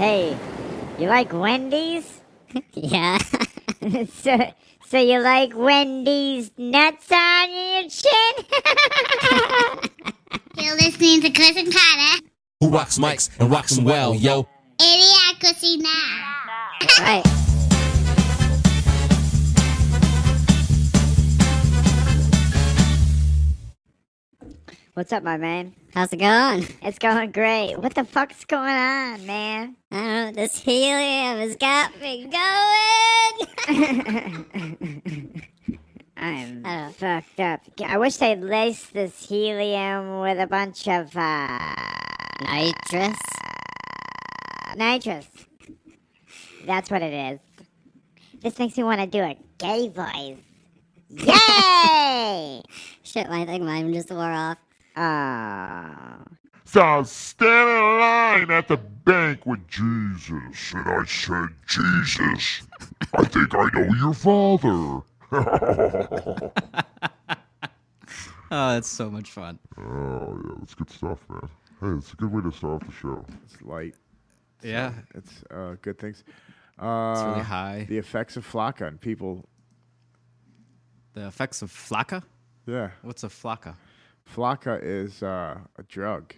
Hey, you like Wendy's? Yeah. So you like Wendy's nuts on your chin? You're listening to Chris and Carter. Who rocks mics and rocks them well, yo. Idiocracy now. Right. What's up, my man? How's it going? It's going great. What the fuck's going on, man? I don't know. This helium has got me going. I'm fucked up. I wish they'd lace this helium with a bunch of, Nitrous. nitrous. That's what it is. This makes me want to do a gay voice. Yay! Shit, I think mine just wore off. Oh. So I was standing in line at the bank with Jesus, and I said, Jesus, I think I know your father. Oh, that's so much fun. Oh, yeah, that's good stuff, man. Hey, it's a good way to start off the show. It's light. Yeah, It's good things. it's really high. The effects of Flakka on people. The effects of Flakka? Yeah. What's a Flakka? Flakka is a drug.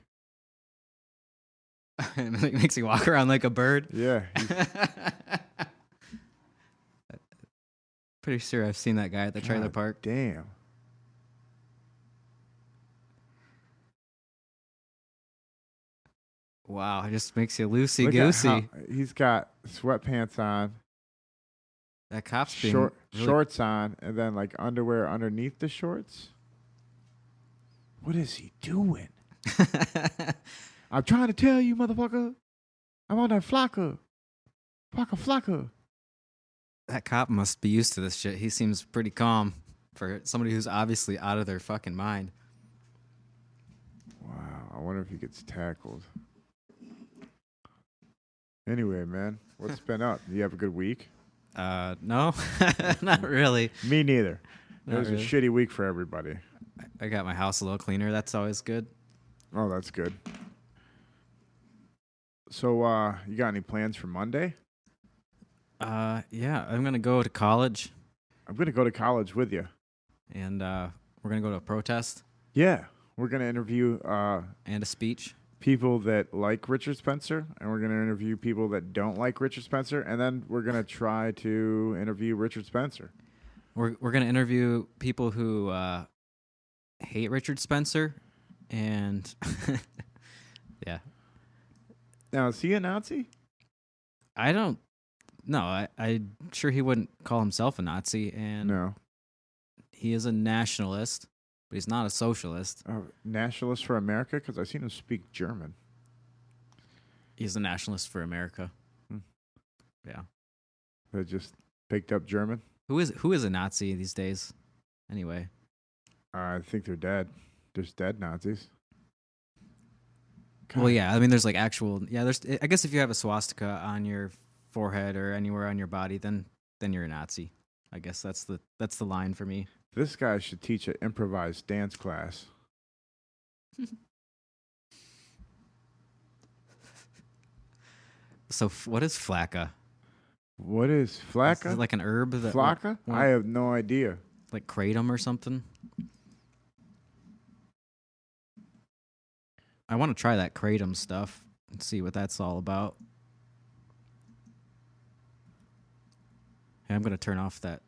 It makes you walk around like a bird. Yeah. Pretty sure I've seen that guy at the trailer God park. Damn. Wow, it just makes you loosey Look at goosey. how- he's got sweatpants on, That cop's being really- shorts on, and then like underwear underneath the shorts. What is he doing? I'm trying to tell you, motherfucker. I'm on that Flakka. Flakka. That cop must be used to this shit. He seems pretty calm for somebody who's obviously out of their fucking mind. Wow, I wonder if he gets tackled. Anyway, man, what's been up? You have a good week? No, not really. Me neither. It Not was really. a shitty week for everybody. I got my house a little cleaner. That's always good. Oh, that's good. So, you got any plans for Monday? Yeah, I'm gonna go to college, I'm going to go to college with you. and we're gonna go to a protest Yeah, we're going to interview and a speech. people that like Richard Spencer, and we're going to interview people that don't like Richard Spencer, and then we're going to try to interview Richard Spencer. We're gonna interview people who hate Richard Spencer, and yeah, Now, is he a Nazi? I don't. No, I'm sure he wouldn't call himself a Nazi, and No. he is a nationalist, but he's not a socialist. Nationalist for America? Because I've seen him speak German. He's a nationalist for America. Hmm. Yeah. They just picked up German. Who is a Nazi these days? Anyway, I think they're dead. There's dead Nazis. well, yeah. I mean, there's like actual. Yeah, there's. I guess if you have a swastika on your forehead or anywhere on your body, then you're a Nazi. I guess that's the line for me. This guy should teach an improvised dance class. So what is Flakka? What is Is Flakka? it like an herb that Flakka? one- I have no idea. like kratom or something? I want to try that kratom stuff and see what that's all about. Hey, I'm gonna turn off that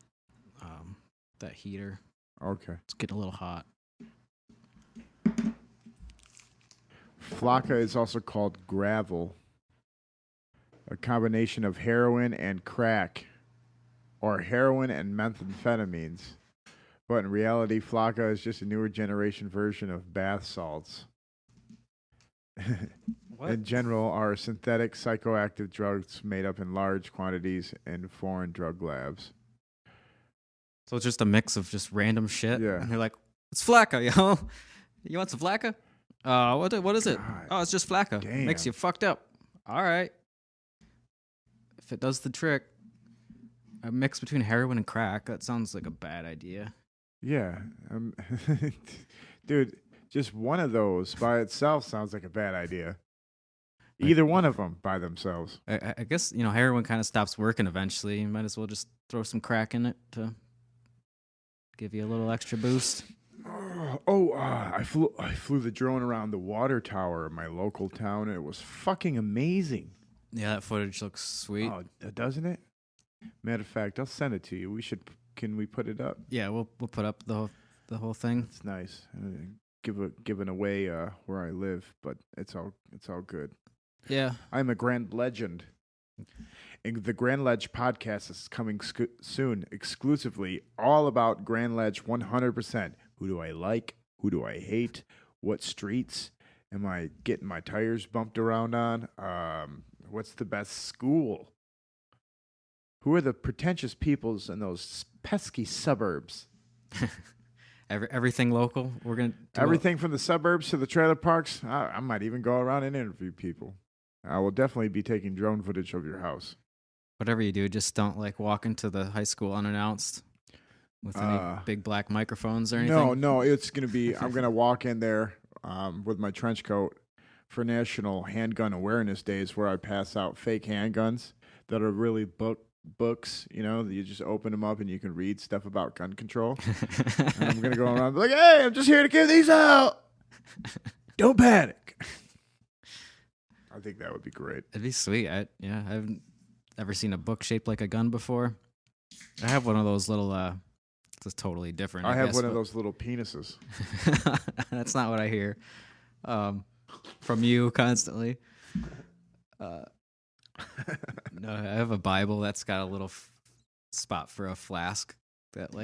heater. Okay. It's getting a little hot. Flakka is also called gravel, a combination of heroin and crack, or heroin and methamphetamines. But in reality, Flakka is just a newer generation version of bath salts. In general, are synthetic psychoactive drugs made up in large quantities in foreign drug labs. So it's just a mix of just random shit. Yeah. And you're like, it's Flakka, yo. You want some Flakka? What is it? God Oh, it's just Flakka. damn. Makes you fucked up. All right. If it does the trick, a mix between heroin and crack, that sounds like a bad idea. Yeah. Dude, just one of those by itself sounds like a bad idea. Either one of them by themselves. I guess heroin kind of stops working eventually. You might as well just throw some crack in it to give you a little extra boost. I flew the drone around the water tower in my local town, and it was fucking amazing. Yeah, that footage looks sweet. Oh, doesn't it? Matter of fact, I'll send it to you. Can we put it up? Yeah, we'll put up the whole thing. It's nice. Giving away where I live, but it's all good. Yeah, I'm a Grand Legend. And the Grand Ledge podcast is coming soon, exclusively all about Grand Ledge 100%. Who do I like? Who do I hate? What streets am I getting my tires bumped around on? What's the best school? Who are the pretentious peoples in those pesky suburbs? everything local. We're gonna do Everything from the suburbs to the trailer parks. I might even go around and interview people. I will definitely be taking drone footage of your house. Whatever you do, just don't walk into the high school unannounced with any big black microphones or anything. No, it's gonna be. I'm gonna walk in there with my trench coat for National Handgun Awareness Days, where I pass out fake handguns that are really books. You just open them up and you can read stuff about gun control. And I'm gonna go around and be like, "Hey, I'm just here to give these out. Don't panic." I think that would be great. It'd be sweet. I haven't ever seen a book shaped like a gun before. I have one of those little. It's totally different. I have one of those little penises. That's not what I hear from you constantly. No, I have a Bible that's got a little spot for a flask that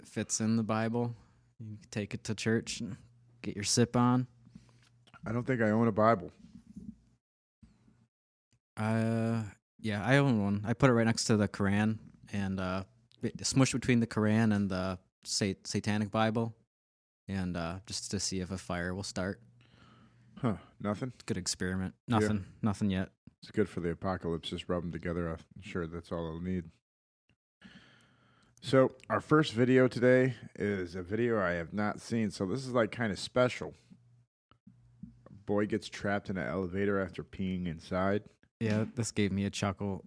fits in the Bible. You can take it to church and get your sip on. I don't think I own a Bible. Yeah, I own one. I put it right next to the Quran and smushed between the Quran and the Satanic Bible, and just to see if a fire will start. Huh? Nothing. Good experiment. Nothing yet. It's good for the apocalypse. Just rub them together. I'm sure that's all I'll need. So our first video today is a video I have not seen. So this is kind of special. A boy gets trapped in an elevator after peeing inside. Yeah, this gave me a chuckle.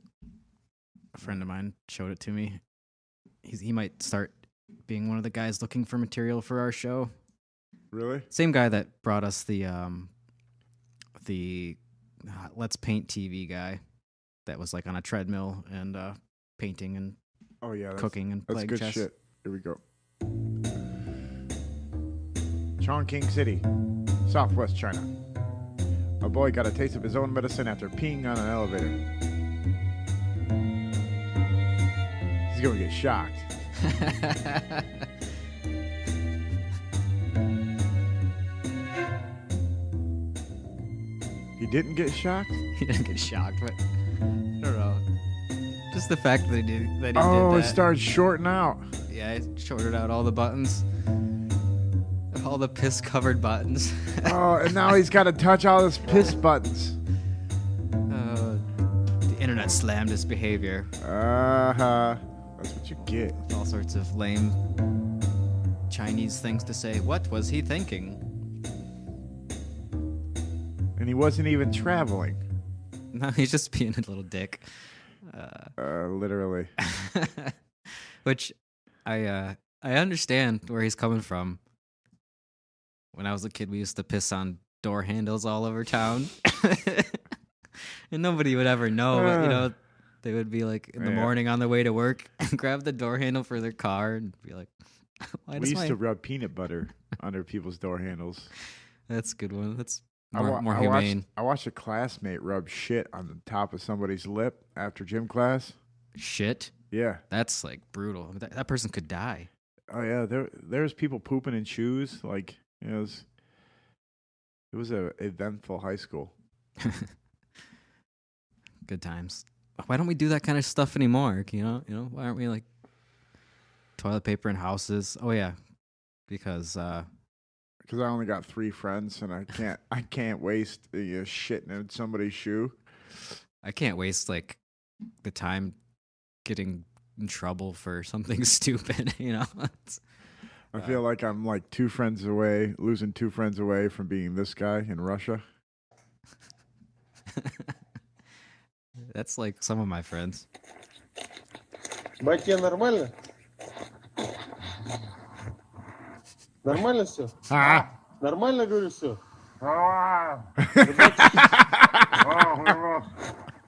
A friend of mine showed it to me. He might start being one of the guys looking for material for our show. Really? Same guy that brought us the Let's Paint TV guy that was on a treadmill and painting and cooking and playing good chess. Shit. Here we go. Chongqing City, Southwest China. A boy got a taste of his own medicine after peeing on an elevator. He's gonna get shocked. He didn't get shocked? He didn't get shocked, but I don't know. Just the fact that he did that. It started shorting out. Yeah, it shorted out all the buttons. All the piss-covered buttons. And now he's got to touch all his piss buttons. The internet slammed his behavior. That's what you get. All sorts of lame Chinese things to say. What was he thinking? And he wasn't even traveling. No, he's just being a little dick. Literally. Which I understand where he's coming from. When I was a kid, we used to piss on door handles all over town. And nobody would ever know. But, they would be in the morning on their way to work and grab the door handle for their car and be like, why we used to rub peanut butter under people's door handles. That's a good one. That's more humane. I watched a classmate rub shit on the top of somebody's lip after gym class. Shit? Yeah. That's brutal. That person could die. Oh, yeah. There's people pooping in shoes. It was a eventful high school. Good times. Why don't we do that kind of stuff anymore? Why aren't we toilet paper in houses? Oh yeah, because I only got 3 friends and I can't waste shitting in somebody's shoe. I can't waste the time getting in trouble for something stupid. I feel like I'm losing 2 friends away from being this guy in Russia. That's like some of my friends. Батя, нормально? Нормально все? Нормально, говорю, все?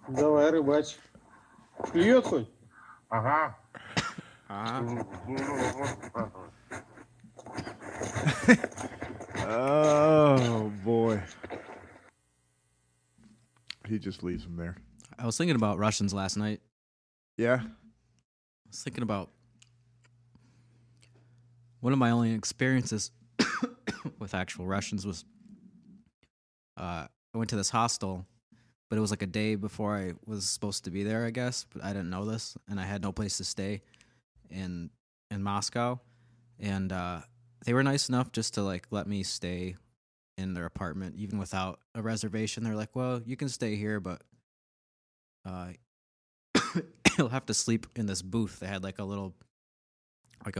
Давай, рыбачь. Клюет хоть? Oh boy. He just leaves him there. I was thinking about Russians last night. Yeah. I was thinking about one of my only experiences with actual Russians was I went to this hostel, but it was like a day before I was supposed to be there, I guess. But I didn't know this, and I had no place to stay in Moscow. And they were nice enough just to like let me stay in their apartment, even without a reservation. They're like, "Well, you can stay here, but you'll have to sleep in this booth." They had like a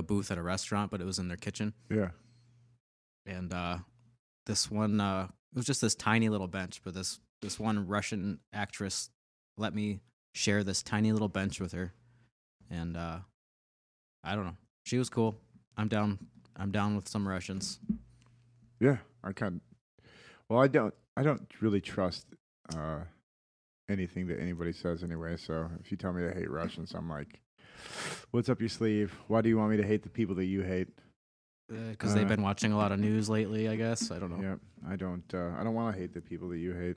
booth at a restaurant, but it was in their kitchen. Yeah. And this one, it was just this tiny little bench, but this one Russian actress let me share this tiny little bench with her, and I don't know, she was cool. I'm down with some Russians. Yeah. I don't really trust anything that anybody says anyway. So if you tell me to hate Russians, I'm like, what's up your sleeve? Why do you want me to hate the people that you hate? Because they've been watching a lot of news lately, I guess. I don't know. Yeah, I don't want to hate the people that you hate.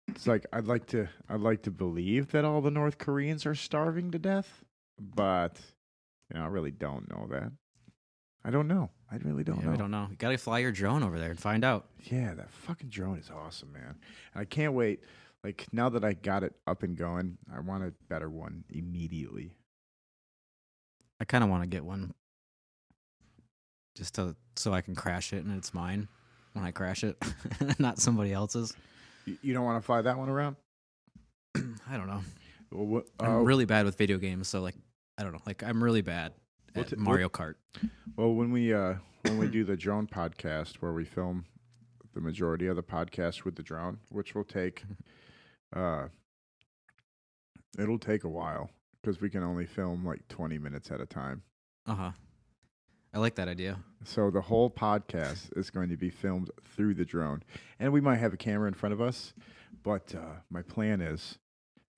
It's like I'd like to believe that all the North Koreans are starving to death, but I really don't know that. I don't know. I really don't know. We don't know. You gotta fly your drone over there and find out. Yeah, that fucking drone is awesome, man. And I can't wait. Like now that I got it up and going, I want a better one immediately. I kind of want to get one, so I can crash it and it's mine when I crash it, not somebody else's. You don't want to fly that one around? I don't know. Well, I'm really bad with video games, so like I don't know. Like I'm really bad at Mario Kart. Well, when we do the drone podcast where we film the majority of the podcast with the drone, which will take it'll take a while because we can only film like 20 minutes at a time. I like that idea. So the whole podcast is going to be filmed through the drone, and we might have a camera in front of us, but my plan is,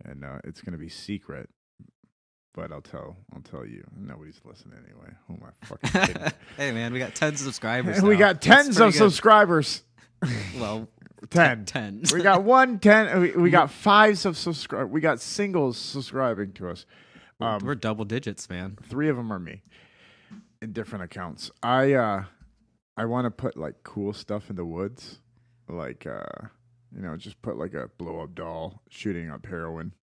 and it's going to be secret. But I'll tell you, nobody's listening anyway. Who am I fucking kidding? Hey man, we got 10 subscribers. We got tens of subscribers. Well, 10. 10. We got 10. We got 5 of subscribe. We got singles subscribing to us. We're double digits, man. 3 of them are me in different accounts. I want to put like cool stuff in the woods, like just put like a blow up doll shooting up heroin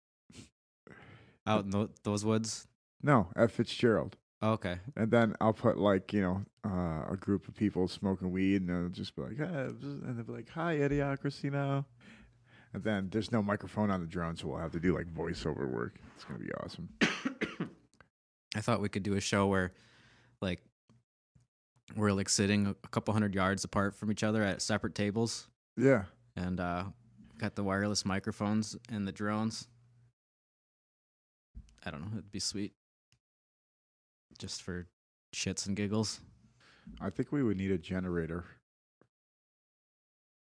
out in those woods. No, at Fitzgerald. Oh, okay. And then I'll put like a group of people smoking weed, and they'll just be like, and they'll be like, "Hi, Idiocracy now." And then there's no microphone on the drone, so we'll have to do like voiceover work. It's gonna be awesome. I thought we could do a show where, like, we're like sitting a couple hundred yards apart from each other at separate tables. Yeah. And got the wireless microphones and the drones. I don't know. It'd be sweet. Just for shits and giggles. I think we would need a generator.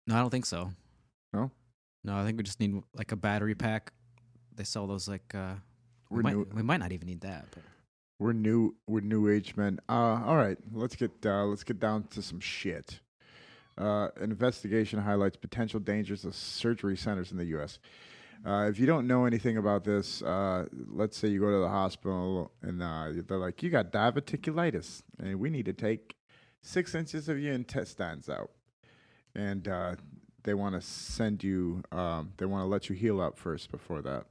No, I don't think so. No? No, I think we just need like a battery pack. They sell those like we might not even need that. But. We're new age men. All right, let's get down to some shit. An investigation highlights potential dangers of surgery centers in the U.S. If you don't know anything about this, let's say you go to the hospital and they're like, you got diverticulitis, and we need to take 6 inches of your intestines out. And they want to send you, they want to let you heal up first before that.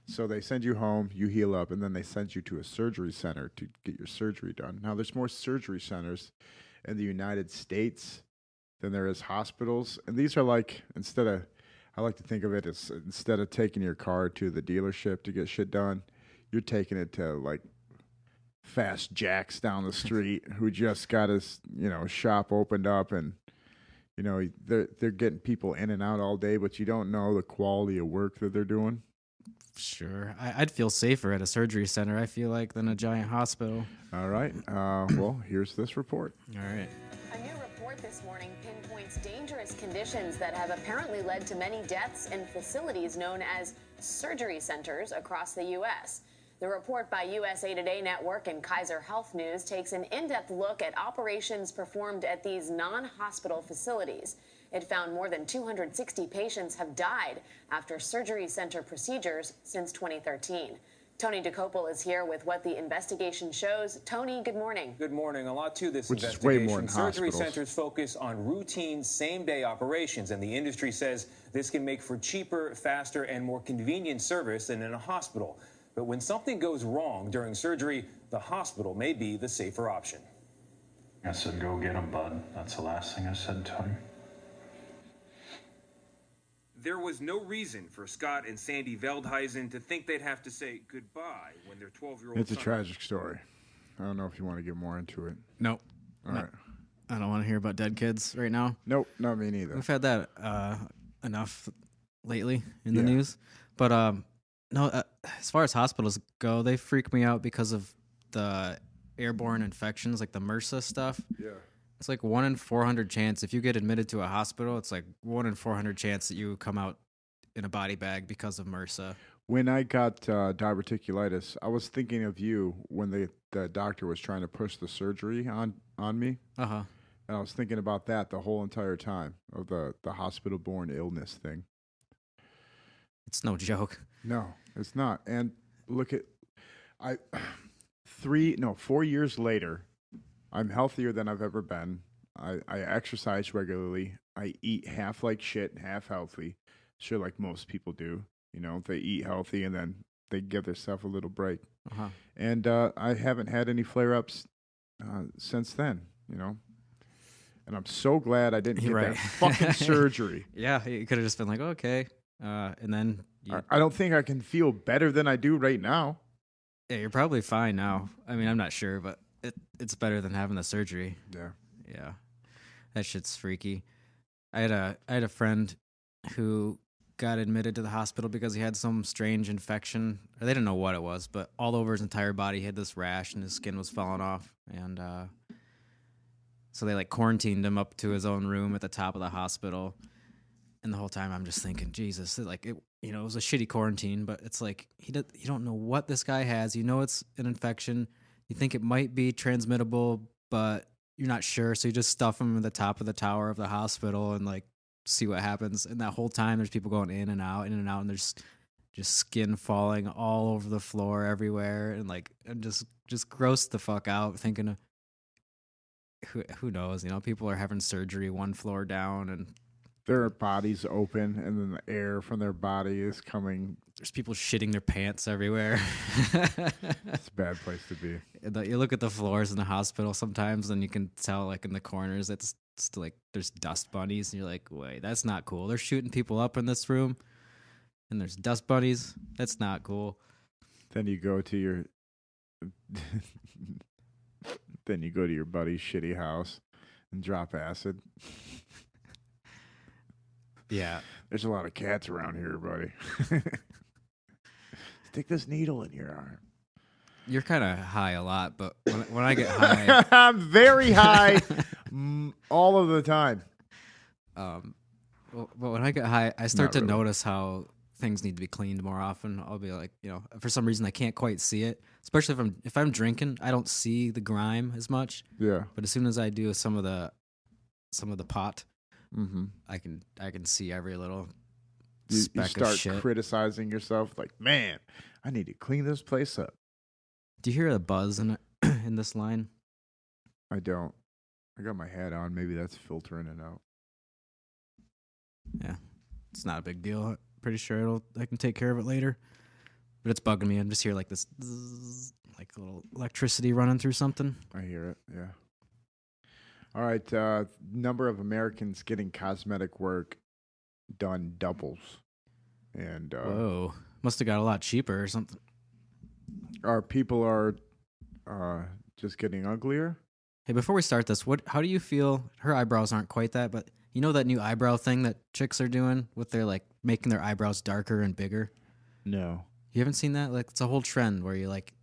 So they send you home, you heal up, and then they send you to a surgery center to get your surgery done. Now, there's more surgery centers in the United States than there is hospitals. And these are like, I like to think of it as instead of taking your car to the dealership to get shit done, you're taking it to like Fast Jacks down the street who just got his, shop opened up and, You know, they're getting people in and out all day, but you don't know the quality of work that they're doing. Sure. I'd feel safer at a surgery center, I feel like, than a giant hospital. All right. Well, here's this report. All right. A new report this morning pinpoints dangerous conditions that have apparently led to many deaths in facilities known as surgery centers across the U.S. The report by USA Today Network and Kaiser Health News takes an in-depth look at operations performed at these non-hospital facilities. It found more than 260 patients have died after surgery center procedures since 2013. Tony DeCopel is here with what the investigation shows. Tony, good morning. Good morning. A lot to this Which is investigation. way more than Surgery hospitals. centers focus on routine same-day operations, and the industry says this can make for cheaper, faster, and more convenient service than in a hospital. But when something goes wrong during surgery, the hospital may be the safer option. I said, go get him, bud. That's the last thing I said to him. There was no reason for Scott and Sandy Veldhuizen to think they'd have to say goodbye when their 12-year-old It's a son... tragic story. I don't know if you want to get more into it. Nope. All right. I don't want to hear about dead kids right now. Nope, not me neither. We've had that enough lately in the Yeah. news. But no, as far as hospitals go, they freak me out because of the airborne infections, like the MRSA stuff. Yeah. It's like 1 in 400 chance. If you get admitted to a hospital, it's like 1 in 400 chance that you come out in a body bag because of MRSA. When I got diverticulitis, I was thinking of you when the doctor was trying to push the surgery on me. Uh-huh. And I was thinking about that the whole entire time, of the hospital-borne illness thing. It's no joke. No, it's not. And look at, 4 years later, I'm healthier than I've ever been. I exercise regularly. I eat half like shit, half healthy. Sure, like most people do. You know, they eat healthy and then they give themselves a little break. Uh-huh. And I haven't had any flare-ups since then, you know. And I'm so glad I didn't get Right. that fucking surgery. Yeah, you could have just been like, okay. And then I don't think I can feel better than I do right now. yeah, you're probably fine now. I mean, I'm not sure, but it's better than having the surgery. Yeah. Yeah, that shit's freaky. I had a friend who got admitted to the hospital because he had some strange infection. Or they didn't know what it was, but all over his entire body he had this rash and his skin was falling off. And so they like quarantined him up to his own room at the top of the hospital. And the whole time I'm just thinking, Jesus, like it was a shitty quarantine, but it's like you don't know what this guy has. You know it's an infection. You think it might be transmittable, but you're not sure. So you just stuff him at the top of the tower of the hospital and like see what happens. And that whole time there's people going in and out, and there's just skin falling all over the floor everywhere. And like, I'm just grossed the fuck out thinking of who knows, people are having surgery 1 floor down and Their bodies open, and then the air from their body is coming. there's people shitting their pants everywhere. It's a bad place to be. You look at the floors in the hospital sometimes, and you can tell, like in the corners, it's like there's dust bunnies, and you're like, wait, that's not cool. They're shooting people up in this room, and there's dust bunnies. That's not cool. Then you go to your, buddy's shitty house and drop acid. Yeah. There's a lot of cats around here, buddy. Stick this needle in your arm. You're kind of high a lot, but when I get high, I'm very high all of the time. but when I get high, I start to really. notice how things need to be cleaned more often. I'll be like, for some reason I can't quite see it, especially if I'm drinking. I don't see the grime as much. Yeah. But as soon as I do some of the pot, Mm-hmm. I can see every little You speck start of shit. criticizing yourself, like, man, I need to clean this place up. Do you hear the buzz in in this line? I don't. I got my hat on. Maybe that's filtering it out. Yeah, it's not a big deal. I'm pretty sure I can take care of it later. But it's bugging me. I'm just hear like this, zzz, like a little electricity running through something. I hear it, yeah. All right, number of Americans getting cosmetic work done doubles. And Whoa, must have got a lot cheaper or something. our people are just getting uglier. Hey, before we start this, how do you feel? Her eyebrows aren't quite that, but You know that new eyebrow thing that chicks are doing with their like making their eyebrows darker and bigger? No. You haven't seen that? Like it's a whole trend where you like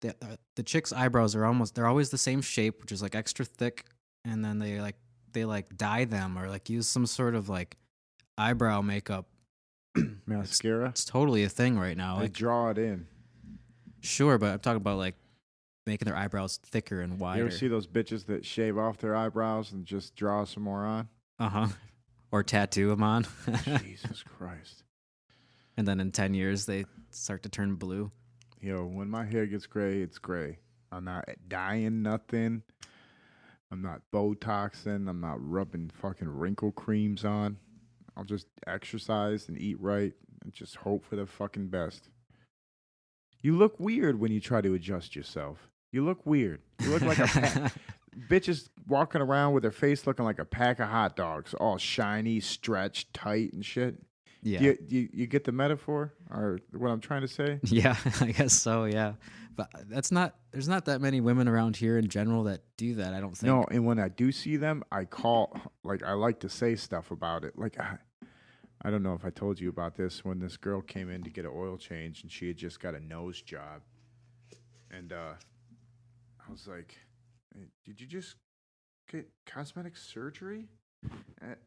the chicks' eyebrows are they're always the same shape, which is like extra thick, and then they dye them or like use some sort of like eyebrow makeup. Mascara? It's totally a thing right now. I Like draw it in. sure, but I'm talking about like making their eyebrows thicker and wider. You ever see those bitches that shave off their eyebrows and just draw some more on? Uh-huh. Or tattoo them on. Jesus Christ. And then in 10 years, they start to turn blue. Yo, when my hair gets gray, it's gray. I'm not dyeing nothing. I'm not Botoxing. I'm not rubbing fucking wrinkle creams on. I'll just exercise and eat right and just hope for the fucking best. You look weird when you try to adjust yourself. You look weird. You look like a bitches walking around with their face looking like a pack of hot dogs, all shiny, stretched, tight, and shit. Yeah. You get the metaphor or what I'm trying to say? Yeah, I guess so, yeah. But there's not that many women around here in general that do that, I don't think. No, and when I do see them, I like to say stuff about it. Like, I don't know if I told you about this when this girl came in to get an oil change and she had just got a nose job. And I was like, hey, did you just get cosmetic surgery?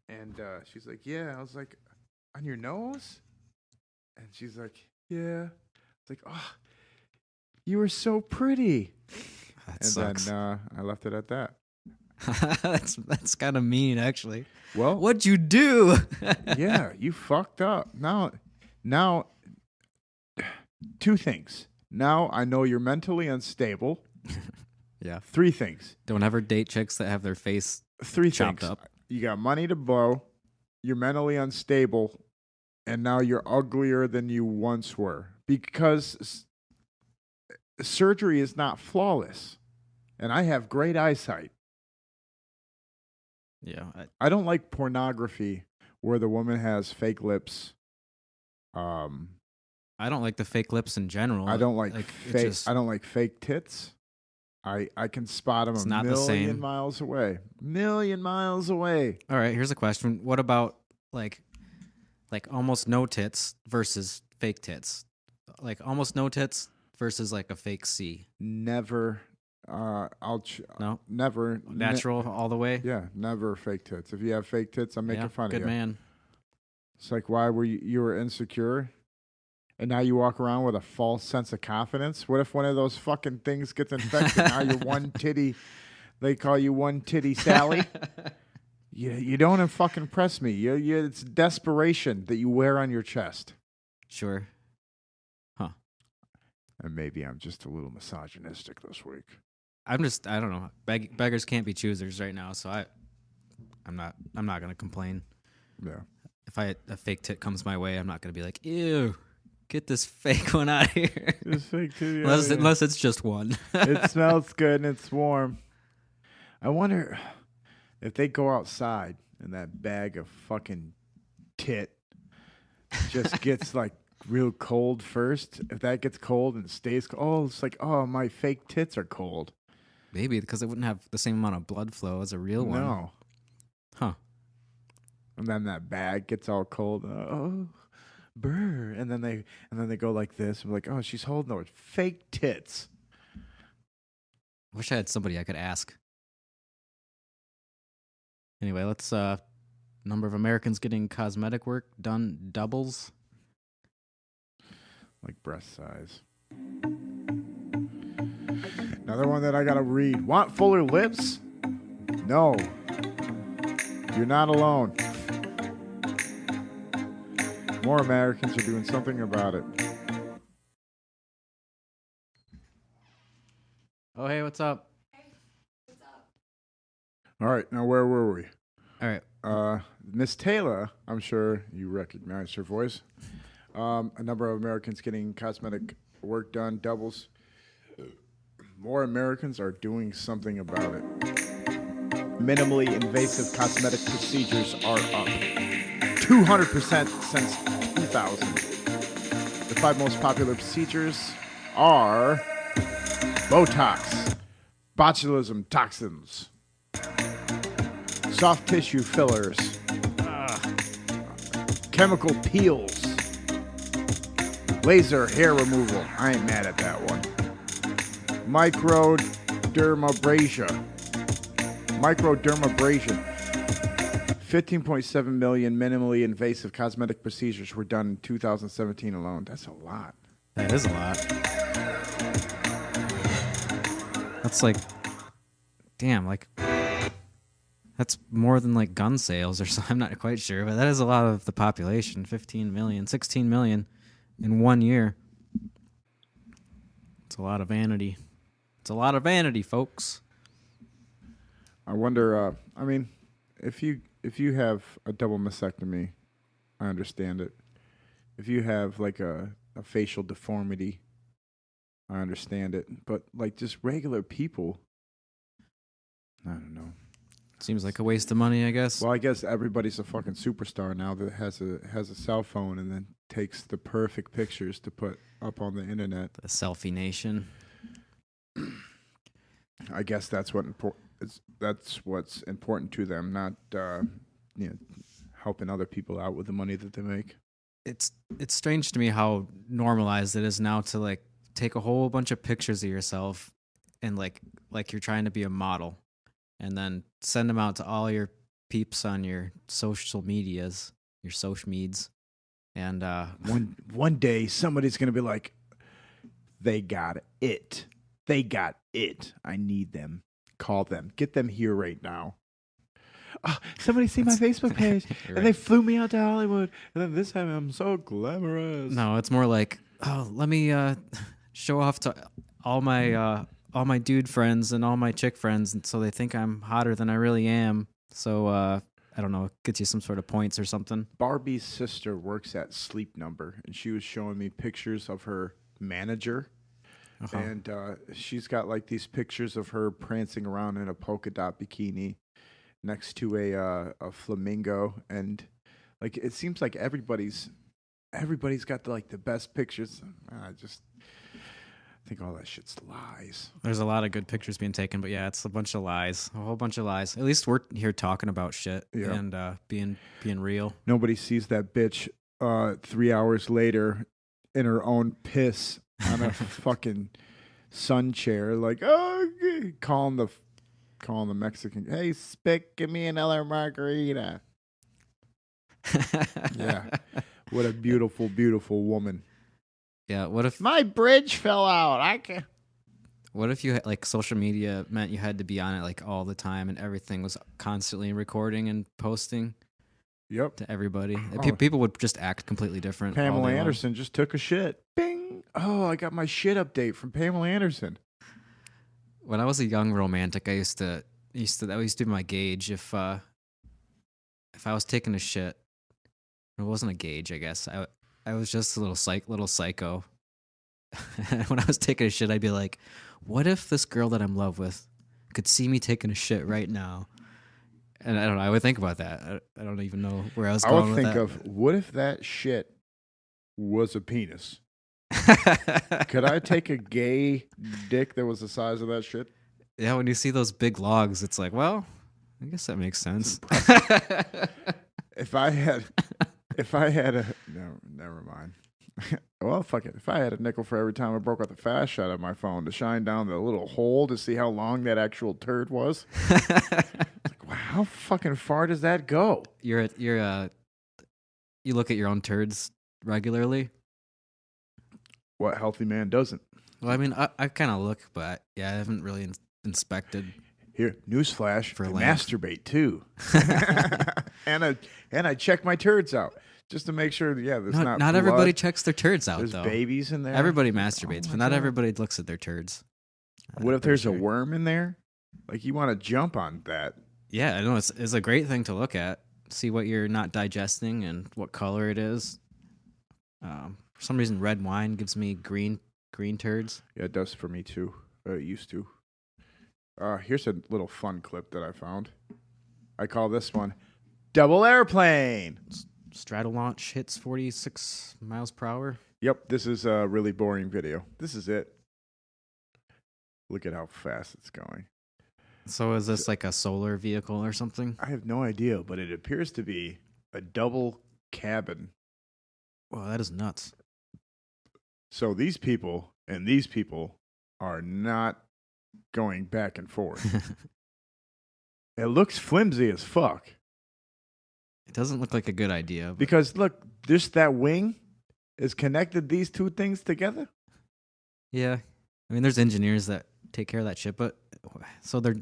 And she's like, yeah. I was like, on your nose? And she's like, yeah. It's like, oh, you were so pretty. That and sucks. then I left it at that. That's kind of mean, actually. Well, what'd you do? Yeah, you fucked up. Now, two things. Now I know you're mentally unstable. Yeah. 3 things. Don't ever date chicks that have their face 3 chopped things. up. You got money to blow. You're mentally unstable, and now you're uglier than you once were because surgery is not flawless, and I have great eyesight. Yeah. I don't like pornography where the woman has fake lips. I don't like the fake lips in general. I don't like fake. Just, I don't like fake tits. I can spot them It's a not the million same. miles away. Million miles away. all right, here's a question. What about like almost no tits versus fake tits? Like almost no tits versus like a fake C. Never. No? Never. Natural all the way? Yeah, never fake tits. If you have fake tits, I'm making fun of you. Good man. It's like, why were you were insecure? And now you walk around with a false sense of confidence? What if one of those fucking things gets infected? Now you're one titty. They call you one titty Sally. You don't fucking impress me. It's desperation that you wear on your chest. Sure. Huh. And maybe I'm just a little misogynistic this week. I don't know. Beggars can't be choosers right now, so I'm not gonna complain. Yeah. If a fake tit comes my way, I'm not gonna be like, ew, get this fake one out of here. This fake titty unless it's just one. It smells good and it's warm. I wonder if they go outside and that bag of fucking tit just gets like real cold first. If that gets cold and it stays cold, oh, it's like, oh, my fake tits are cold. Maybe because it wouldn't have the same amount of blood flow as a real one. No. Huh. And then that bag gets all cold. Oh, brr. And then they go like this. I'm like, oh, she's holding those fake tits. I wish I had somebody I could ask. Anyway, let's number of Americans getting cosmetic work done doubles. Like breast size. Another one that I gotta read. Want fuller lips? No. You're not alone. More Americans are doing something about it. Oh, hey, what's up? All right, now where were we? All right. Miss Taylor, I'm sure you recognize her voice. A number of Americans getting cosmetic work done doubles. More Americans are doing something about it. Minimally invasive cosmetic procedures are up 200% since 2000. The 5 most popular procedures are Botox, botulism toxins, soft tissue fillers, chemical peels, laser hair removal. I ain't mad at that one. Microdermabrasion. 15.7 million minimally invasive cosmetic procedures were done in 2017 alone. That's a lot. That is a lot. That's like, damn, like, that's more than like gun sales or something. I'm not quite sure, but that is a lot of the population. 15 million, 16 million in 1 year. It's a lot of vanity. It's a lot of vanity, folks. I wonder, I mean, if you have a double mastectomy, I understand it. If you have like a facial deformity, I understand it. But like just regular people, I don't know. Seems like a waste of money, I guess. Well, I guess everybody's a fucking superstar now that has a cell phone and then takes the perfect pictures to put up on the internet. The selfie nation. I guess that's what's important to them, not helping other people out with the money that they make. It's strange to me how normalized it is now to like take a whole bunch of pictures of yourself and like you're trying to be a model, and then send them out to all your peeps on your social medias, your social meds, and one day somebody's gonna be like, they got it. They got it. I need them. Call them. Get them here right now. Oh, somebody see my Facebook page, right. And they flew me out to Hollywood, and then this time I'm so glamorous. No, it's more like, oh, let me show off to all my dude friends and all my chick friends, and so they think I'm hotter than I really am. So I don't know, gets you some sort of points or something. Barbie's sister works at Sleep Number, and she was showing me pictures of her manager. Uh-huh. And she's got like these pictures of her prancing around in a polka dot bikini next to a flamingo, and like it seems like everybody's got the best pictures. I think all that shit's lies. There's a lot of good pictures being taken, but yeah, it's a bunch of lies, a whole bunch of lies. At least we're here talking about shit and being real. Nobody sees that bitch 3 hours later in her own piss on a fucking sun chair, like, oh, calling the Mexican, hey, Spick, give me another margarita. Yeah, what a beautiful, beautiful woman. Yeah, what if my bridge fell out? I can't. What if you had, like, social media meant you had to be on it like all the time, and everything was constantly recording and posting? Yep. To everybody. People would just act completely different. Pamela Anderson just took a shit. Bing. Oh, I got my shit update from Pamela Anderson. When I was a young romantic, that used to be my gauge. If I was taking a shit, it wasn't a gauge, I guess. I was just a little psycho. When I was taking a shit, I'd be like, what if this girl that I'm in love with could see me taking a shit right now? And I don't know. I would think about that. I don't even know where I was going with that. I would think of, what if that shit was a penis? Could I take a gay dick that was the size of that shit? Yeah, when you see those big logs, it's like, well, I guess that makes sense. If I had no, never mind. Well, fuck it. If I had a nickel for every time I broke out the fast shot of my phone to shine down the little hole to see how long that actual turd was. Wow, how fucking far does that go? You look at your own turds regularly? What healthy man doesn't? Well, I mean, I kind of look, but yeah, I haven't really inspected. Here, newsflash, I length. masturbate too. and I check my turds out just to make sure, there's not blood. Everybody checks their turds out, There's though. Babies in there. Everybody masturbates, but not everybody looks at their turds. What if there's a worm in there? Like, you want to jump on that. Yeah, I know. It's a great thing to look at. See what you're not digesting and what color it is. For some reason, red wine gives me green turds. Yeah, it does for me too. It used to. Here's a little fun clip that I found. I call this one Double Airplane. Straddle launch hits 46 miles per hour. Yep, this is a really boring video. This is it. Look at how fast it's going. So is this like a solar vehicle or something? I have no idea, but it appears to be a double cabin. Well, that is nuts. So these people are not going back and forth. It looks flimsy as fuck. It doesn't look like a good idea. Because look, just that wing is connected these two things together. Yeah. I mean, there's engineers that take care of that shit, but so they're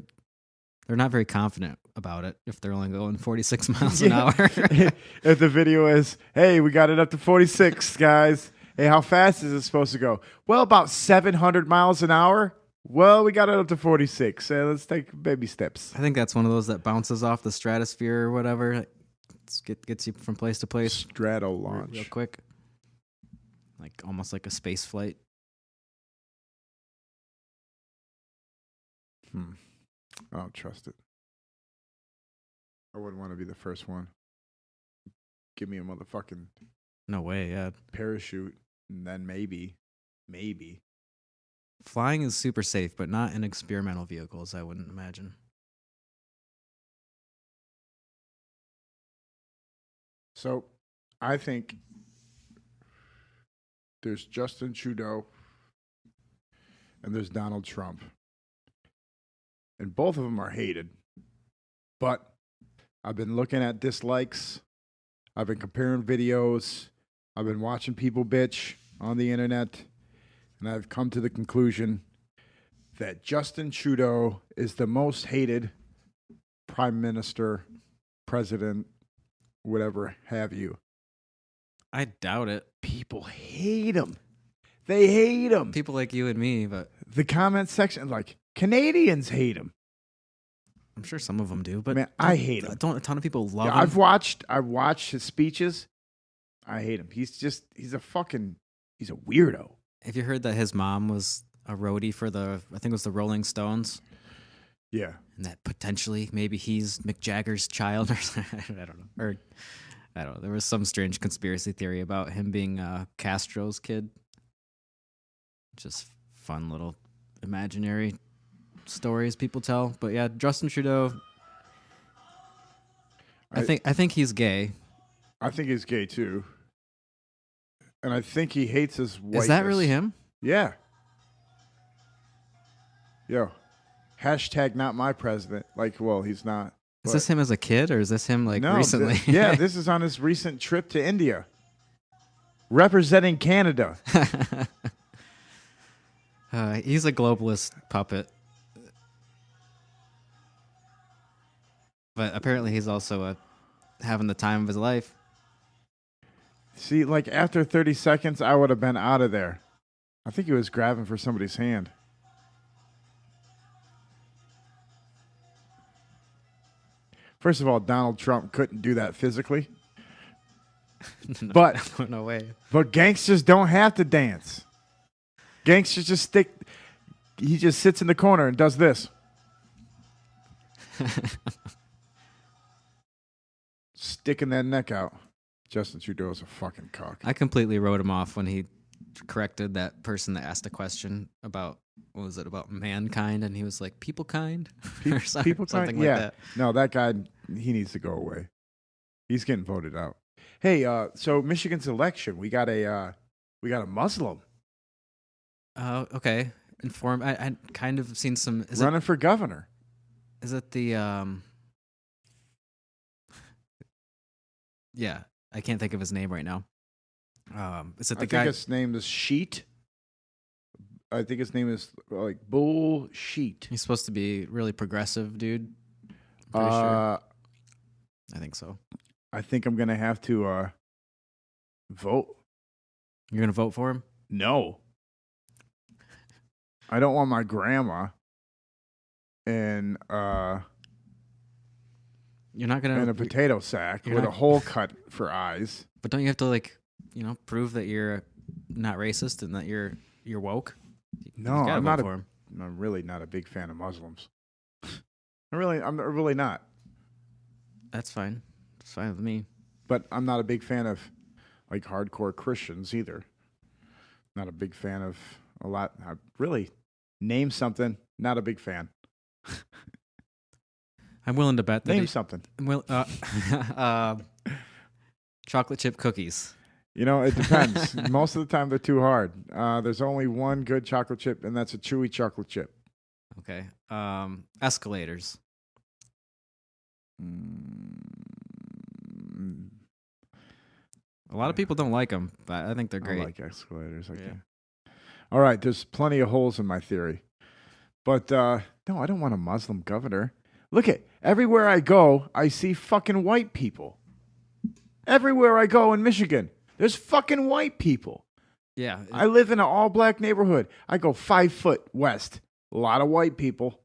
not very confident about it if they're only going 46 miles an hour. If the video is, hey, we got it up to 46, guys. Hey, how fast is it supposed to go? Well, about 700 miles an hour. Well, we got it up to 46. Let's take baby steps. I think that's one of those that bounces off the stratosphere or whatever. Gets you from place to place. Strato launch. Real quick. Like almost like a space flight. I don't trust it. I wouldn't want to be the first one. Give me a motherfucking No way, yeah. parachute, and then maybe. Flying is super safe, but not in experimental vehicles, I wouldn't imagine. So, I think there's Justin Trudeau and there's Donald Trump. And both of them are hated. But I've been looking at dislikes. I've been comparing videos. I've been watching people bitch on the internet. And I've come to the conclusion that Justin Trudeau is the most hated prime minister, president, whatever have you. I doubt it. People hate him. They hate him. People like you and me, but The comment section, like, Canadians hate him. I'm sure some of them do. But Man, I hate him. Don't a ton of people love him? I've watched his speeches. I hate him. He's a weirdo. Have you heard that his mom was a roadie for I think it was the Rolling Stones? Yeah. And that potentially maybe he's Mick Jagger's child or I don't know. Or I don't know. There was some strange conspiracy theory about him being Castro's kid. Just fun little imaginary stories people tell. But yeah, Justin Trudeau. I think he's gay. I think he's gay too. And I think he hates his whiteness. Is that really him? Yeah. Yo. Hashtag not my president. Like, well, he's not. Is this him as a kid or is this him like recently? Yeah, this is on his recent trip to India. Representing Canada. He's a globalist puppet. But apparently he's also having the time of his life. See, like after 30 seconds, I would have been out of there. I think he was grabbing for somebody's hand. First of all, Donald Trump couldn't do that physically. No way. But gangsters don't have to dance. Gangsters just stick. He just sits in the corner and does this. Sticking that neck out. Justin Trudeau is a fucking cock. I completely wrote him off when he corrected that person that asked a question about, what was it, about mankind, and he was like, people kind? Or something like that. No, that guy, he needs to go away. He's getting voted out. Hey, so Michigan's election, we got a Muslim. Oh, okay. Inform. I kind of seen some. Running for governor. Is it the Yeah, I can't think of his name right now. Is it the guy? I think his name is Sheet. I think his name is like Bull Sheet. He's supposed to be really progressive, dude. I'm pretty sure. I think so. I think I'm gonna have to vote. You're gonna vote for him? No. I don't want my grandma and you're not gonna in a potato sack with a hole cut for eyes. But don't you have to prove that you're not racist and that you're woke? No, I'm not. I'm really not a big fan of Muslims. I'm really not. That's fine. It's fine with me. But I'm not a big fan of like hardcore Christians either. Not a big fan of a lot. I really name something. Not a big fan. I'm willing to bet that Name something. Chocolate chip cookies. You know, it depends. Most of the time, they're too hard. There's only one good chocolate chip, and that's a chewy chocolate chip. Okay. Escalators. A lot of people don't like them, but I think they're great. I like escalators. All right, there's plenty of holes in my theory. But, no, I don't want a Muslim governor. Look everywhere I go, I see fucking white people. Everywhere I go in Michigan, there's fucking white people. Yeah. I live in an all-black neighborhood. I go 5 foot west. A lot of white people.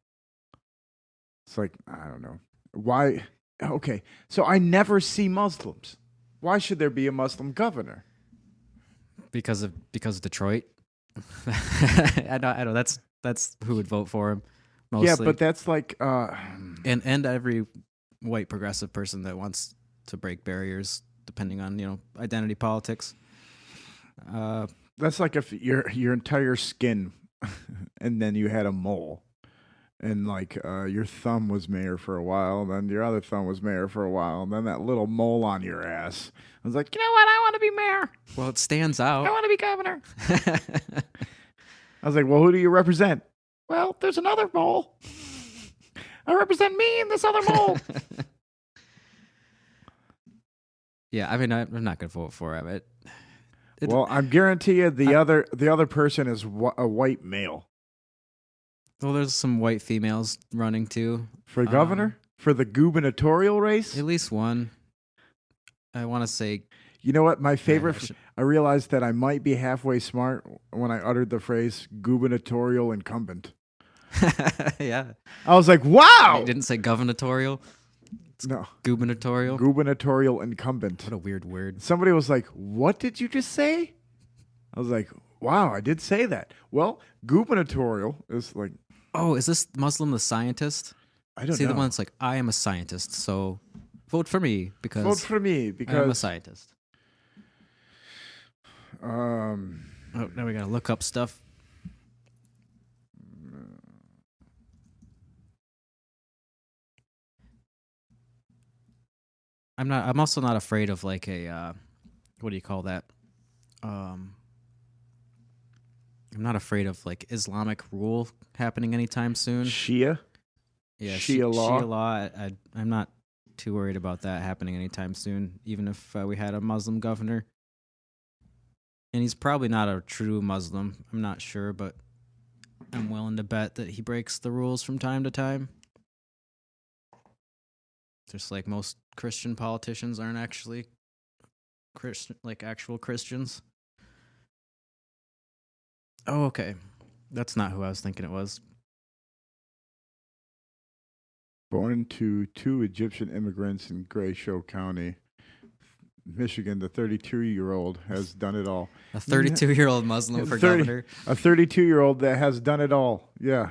It's like, I don't know. Why? Okay, so I never see Muslims. Why should there be a Muslim governor? Because of Detroit. I know. That's who would vote for him. Mostly. Yeah, but that's like and every white progressive person that wants to break barriers, depending on identity politics. That's like if your entire skin, and then you had a mole, and like your thumb was mayor for a while, then your other thumb was mayor for a while, and then that little mole on your ass was like, you know what? I want to be mayor. Well, it stands out. I want to be governor. I was like, well, who do you represent? Well, there's another mole. I represent me and this other mole. Yeah, I mean, I'm not going to vote for it. Well, I'm guarantee you the other person is a white male. Well, there's some white females running too. For governor? For the gubernatorial race? At least one. I want to say... You know what? My favorite... I realized that I might be halfway smart when I uttered the phrase gubernatorial incumbent. Yeah. I was like, wow! You didn't say gubernatorial? No. Gubernatorial? Gubernatorial incumbent. What a weird word. Somebody was like, what did you just say? I was like, wow, I did say that. Well, gubernatorial is like... Oh, is this Muslim the scientist? I don't know. See, the one that's like, I am a scientist, so vote for me because... Vote for me because... I am a scientist. Oh, now we gotta look up stuff. I'm also not afraid of like a what do you call that? I'm not afraid of like Islamic rule happening anytime soon. Shia? Yeah, Shia law. Shia law. I'm not too worried about that happening anytime soon, even if we had a Muslim governor. And he's probably not a true Muslim. I'm not sure, but I'm willing to bet that he breaks the rules from time to time. Just like most Christian politicians aren't actually Christian, like actual Christians. Oh, okay. That's not who I was thinking it was. Born to two Egyptian immigrants in Gray Show County, Michigan, the 32-year-old has done it all. A 32-year-old Muslim for governor. A 32-year-old that has done it all. Yeah.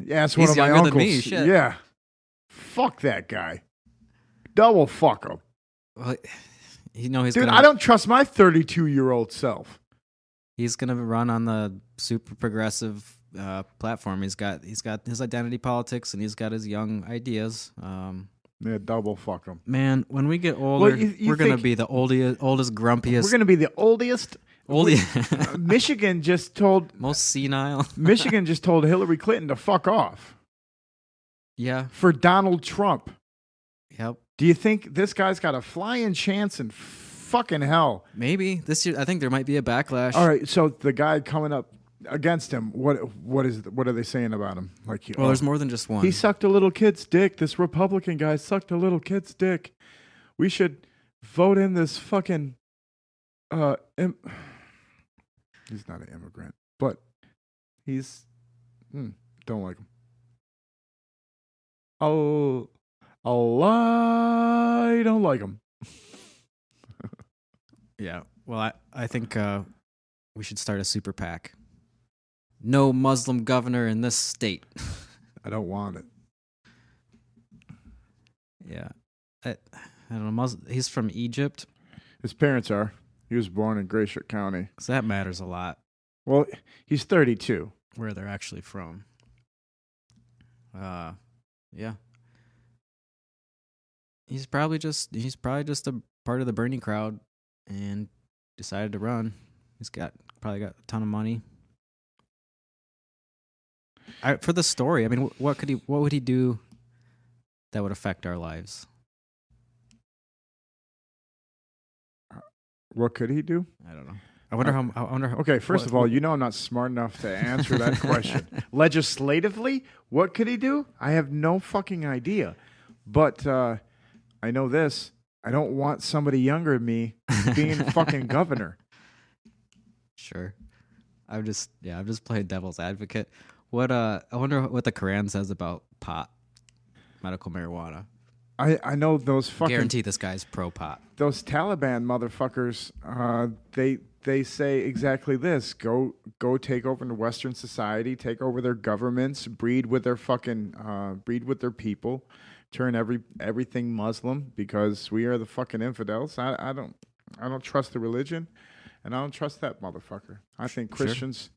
Yeah, it's one He's of my younger uncles. than me, shit. Yeah. Fuck that guy. Double fuck him. Well, he's Dude, gonna, I don't trust my 32-year-old self. He's gonna run on the super progressive platform. He's got his identity politics and he's got his young ideas. Yeah, double fuck him. Man, when we get older, we're gonna be the oldest, grumpiest. We're gonna be the oldest. Michigan just told most senile. Michigan just told Hillary Clinton to fuck off. Yeah. For Donald Trump. Yep. Do you think this guy's got a flying chance in fucking hell? Maybe this year. I think there might be a backlash. All right, so the guy coming up against him, what are they saying about him? Like, well, there's more than just one. He sucked a little kid's dick. This Republican guy sucked a little kid's dick. We should vote in this fucking. He's not an immigrant, but he's don't like him. I don't like him. Yeah. Well, I think we should start a super PAC. No Muslim governor in this state. I don't want it. Yeah. I don't know. He's from Egypt. His parents are. He was born in Glacier County. So that matters a lot. Well, he's 32. Where they're actually from. Yeah. He's probably just a part of the Bernie crowd and decided to run. He's probably got a ton of money. For the story, I mean, what would he do that would affect our lives? What could he do? I don't know. I wonder. Okay, first of all, you know I'm not smart enough to answer that question. Legislatively, what could he do? I have no fucking idea. But I know this. I don't want somebody younger than me being fucking governor. Sure. I'm just playing devil's advocate. I wonder what the Quran says about pot, medical marijuana. I know those fucking... Guarantee this guy's pro-pot. Those Taliban motherfuckers, they say exactly this. Go take over the Western society, take over their governments, breed with their people, turn everything Muslim because we are the fucking infidels. I don't trust the religion, and I don't trust that motherfucker. I think Christians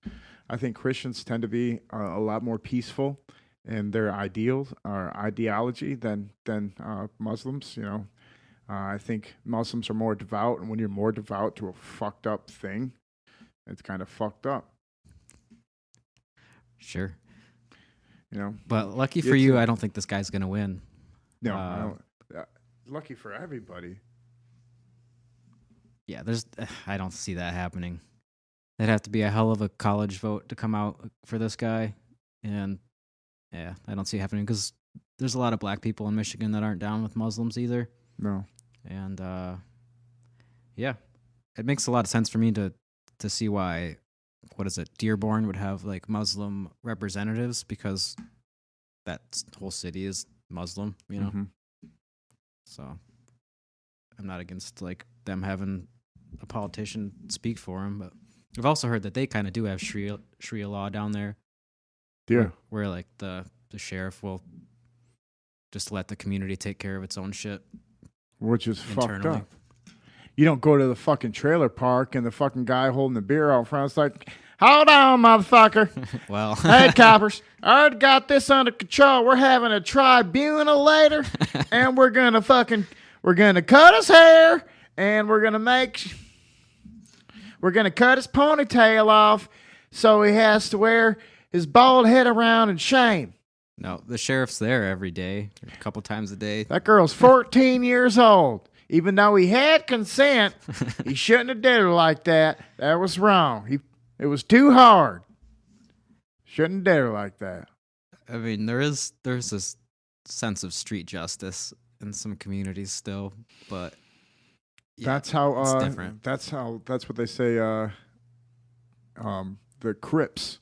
tend to be a lot more peaceful in their ideals or ideology than Muslims. You know, I think Muslims are more devout, and when you're more devout to a fucked up thing, it's kind of fucked up. Sure. You know, but lucky for you, I don't think this guy's gonna win. No, I don't, lucky for everybody. Yeah, I don't see that happening. It'd have to be a hell of a college vote to come out for this guy, and yeah, I don't see it happening because there's a lot of black people in Michigan that aren't down with Muslims either. No, and yeah, it makes a lot of sense for me to see why. What is it? Dearborn would have like Muslim representatives because that whole city is Muslim, you know. Mm-hmm. So I'm not against like them having a politician speak for them, but I've also heard that they kind of do have Sharia law down there. Yeah, where like the sheriff will just let the community take care of its own shit, which is internally. Fucked up. You don't go to the fucking trailer park and the fucking guy holding the beer out front is like, hold on, motherfucker. Well, hey, coppers, I already got this under control. We're having a tribunal later, and we're gonna cut his hair, and we're gonna cut his ponytail off, so he has to wear his bald head around in shame. No, the sheriff's there every day, a couple times a day. That girl's 14 years old. Even though he had consent, he shouldn't have did her like that. That was wrong. It was too hard. Shouldn't have did her like that. I mean, there's this sense of street justice in some communities still, but yeah, that's how it's different. That's what they say. The Crips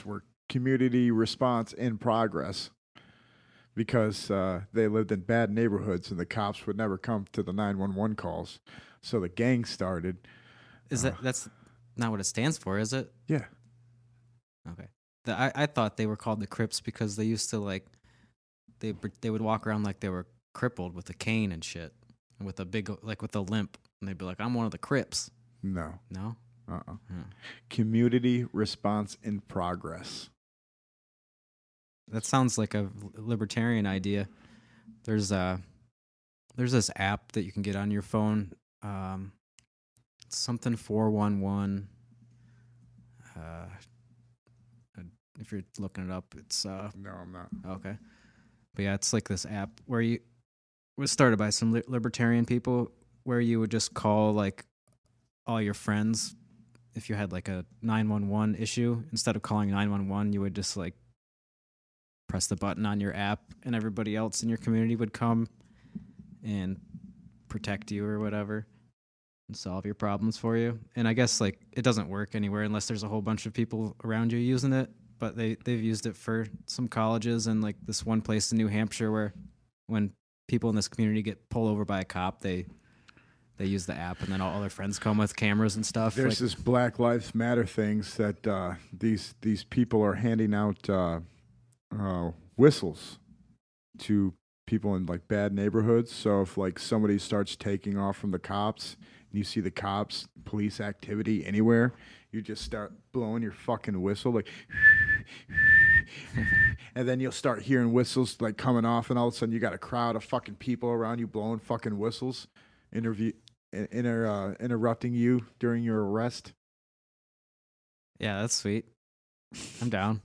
were community response in progress. Because they lived in bad neighborhoods and the cops would never come to the 911 calls. So the gang started. That's not what it stands for, is it? Yeah. Okay. I thought they were called the Crips because they used to like, they would walk around like they were crippled with a cane and shit. And with a big, like with a limp. And they'd be like, I'm one of the Crips. No. No? Community response in progress. That sounds like a libertarian idea. There's this app that you can get on your phone. It's something 411. If you're looking it up, it's No, I'm not. Okay. But yeah, it's like this app where it was started by some libertarian people where you would just call like all your friends if you had like a 911 issue. Instead of calling 911, you would just like press the button on your app and everybody else in your community would come and protect you or whatever and solve your problems for you. And I guess like it doesn't work anywhere unless there's a whole bunch of people around you using it, but they've used it for some colleges and like this one place in New Hampshire where when people in this community get pulled over by a cop, they use the app and then all their friends come with cameras and stuff. There's this Black Lives Matter things that these people are handing out whistles to people in like bad neighborhoods. So if like somebody starts taking off from the cops and you see the cops, police activity anywhere, you just start blowing your fucking whistle like And then you'll start hearing whistles like coming off, and all of a sudden you got a crowd of fucking people around you blowing fucking whistles, interrupting you during your arrest. Yeah, that's sweet. I'm down.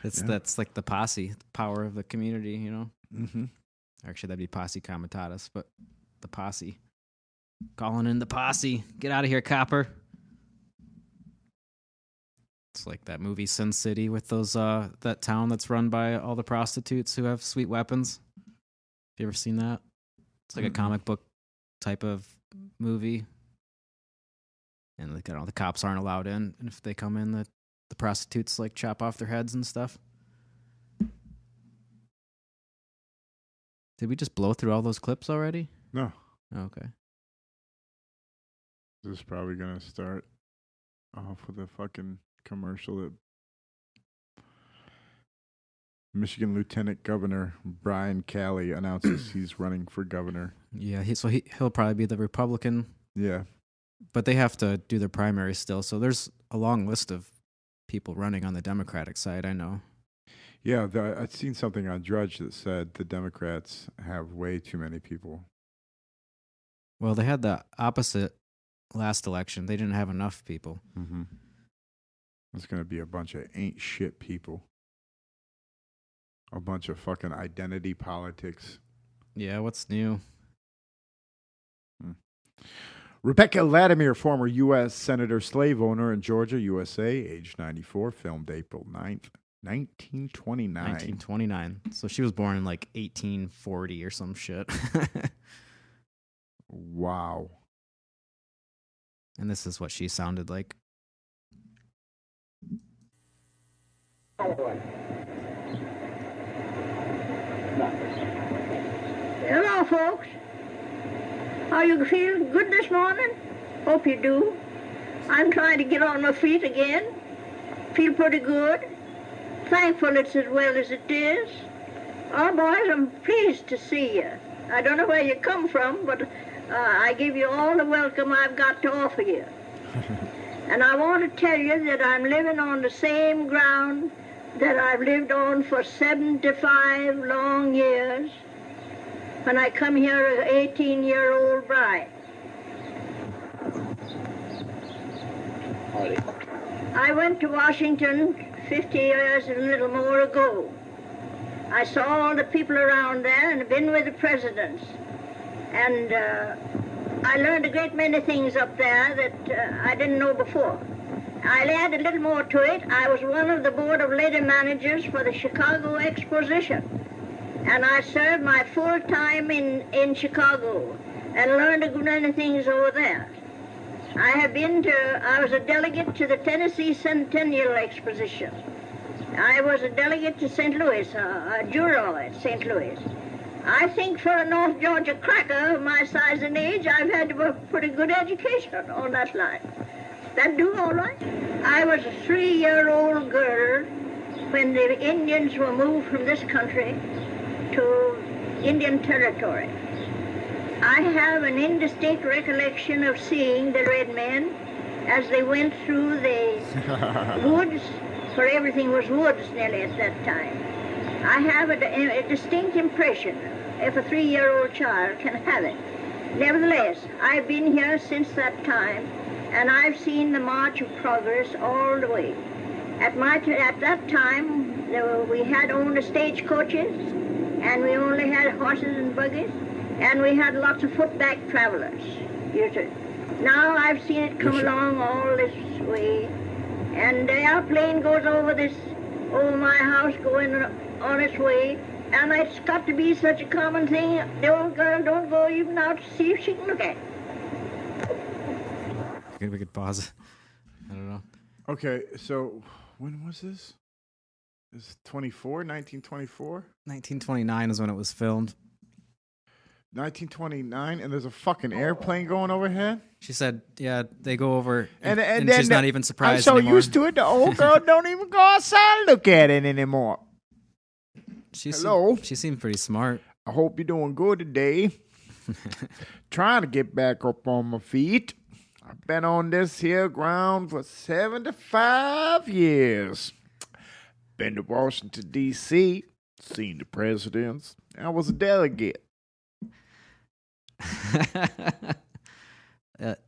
That's like the posse, the power of the community, you know? Mm-hmm. Actually, that'd be posse comitatus, but the posse. Calling in the posse. Get out of here, copper. It's like that movie Sin City with those that town that's run by all the prostitutes who have sweet weapons. Have you ever seen that? It's like a comic book type of movie. And like, I don't know, the cops aren't allowed in, and if they come in, the prostitutes like chop off their heads and stuff. Did we just blow through all those clips already? No. Oh, okay. This is probably gonna start off with a fucking commercial that Michigan Lieutenant Governor Brian Calley announces he's running for governor. Yeah, he'll probably be the Republican. Yeah. But they have to do their primary still, so there's a long list of people running on the Democratic side, I know. Yeah, I'd seen something on Drudge that said the Democrats have way too many people. Well, they had the opposite last election. They didn't have enough people. Mm-hmm. It's going to be a bunch of ain't shit people. A bunch of fucking identity politics. Yeah, what's new? Rebecca Latimer, former U.S. Senator, slave owner in Georgia, USA, age 94, filmed April 9th, 1929. 1929. So she was born in like 1840 or some shit. Wow. And this is what she sounded like. Hello, folks. How you feel? Good this morning? Hope you do. I'm trying to get on my feet again. Feel pretty good. Thankful it's as well as it is. Oh, boys, I'm pleased to see you. I don't know where you come from, but I give you all the welcome I've got to offer you. And I want to tell you that I'm living on the same ground that I've lived on for 75 long years when I come here as an 18-year-old bride. Howdy. I went to Washington 50 years and a little more ago. I saw all the people around there and been with the presidents. And I learned a great many things up there that I didn't know before. I'll add a little more to it. I was one of the board of lady managers for the Chicago Exposition. And I served my full time in Chicago and learned a good many things over there. I was a delegate to the Tennessee Centennial Exposition. I was a delegate to St. Louis, a juror at St. Louis. I think for a North Georgia cracker of my size and age, I've had a pretty good education on that line. That do all right? I was a 3-year-old girl when the Indians were moved from this country to Indian Territory. I have an indistinct recollection of seeing the red men as they went through the woods, for everything was woods nearly at that time. I have a distinct impression, if a 3-year-old child can have it. Nevertheless, I've been here since that time, and I've seen the march of progress all the way. At that time, we had only stagecoaches, and we only had horses and buggies, and we had lots of footback travelers. Now I've seen it come along all this way, and the airplane goes over my house going on its way, and it's got to be such a common thing, the old girl don't go even out to see if she can look at it. We could pause it. I don't know. Okay, so when was this? It's 1924? 1929 is when it was filmed. 1929, and there's a fucking airplane going overhead? She said, yeah, they go over, and then she's not even surprised I'm so anymore. used to it, the old girl don't even go outside and look at it anymore. Hello? She seemed pretty smart. I hope you're doing good today. Trying to get back up on my feet. I've been on this here ground for 75 years. Been to Washington, D.C., seen the presidents. I was a delegate.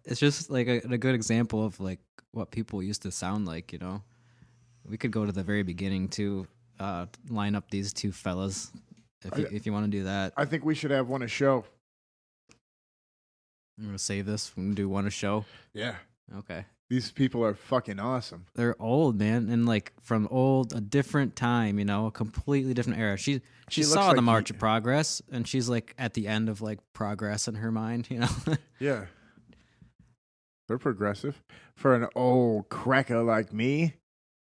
It's just like a good example of like what people used to sound like, you know. We could go to the very beginning to line up these two fellas if you want to do that. I think we should have one a show. I'm gonna save this. We're gonna do one a show. Yeah. Okay. These people are fucking awesome. They're old, man, and like from a different time, you know, a completely different era. She saw like the March of Progress, and she's like at the end of like progress in her mind, you know. Yeah. They're progressive. For an old cracker like me,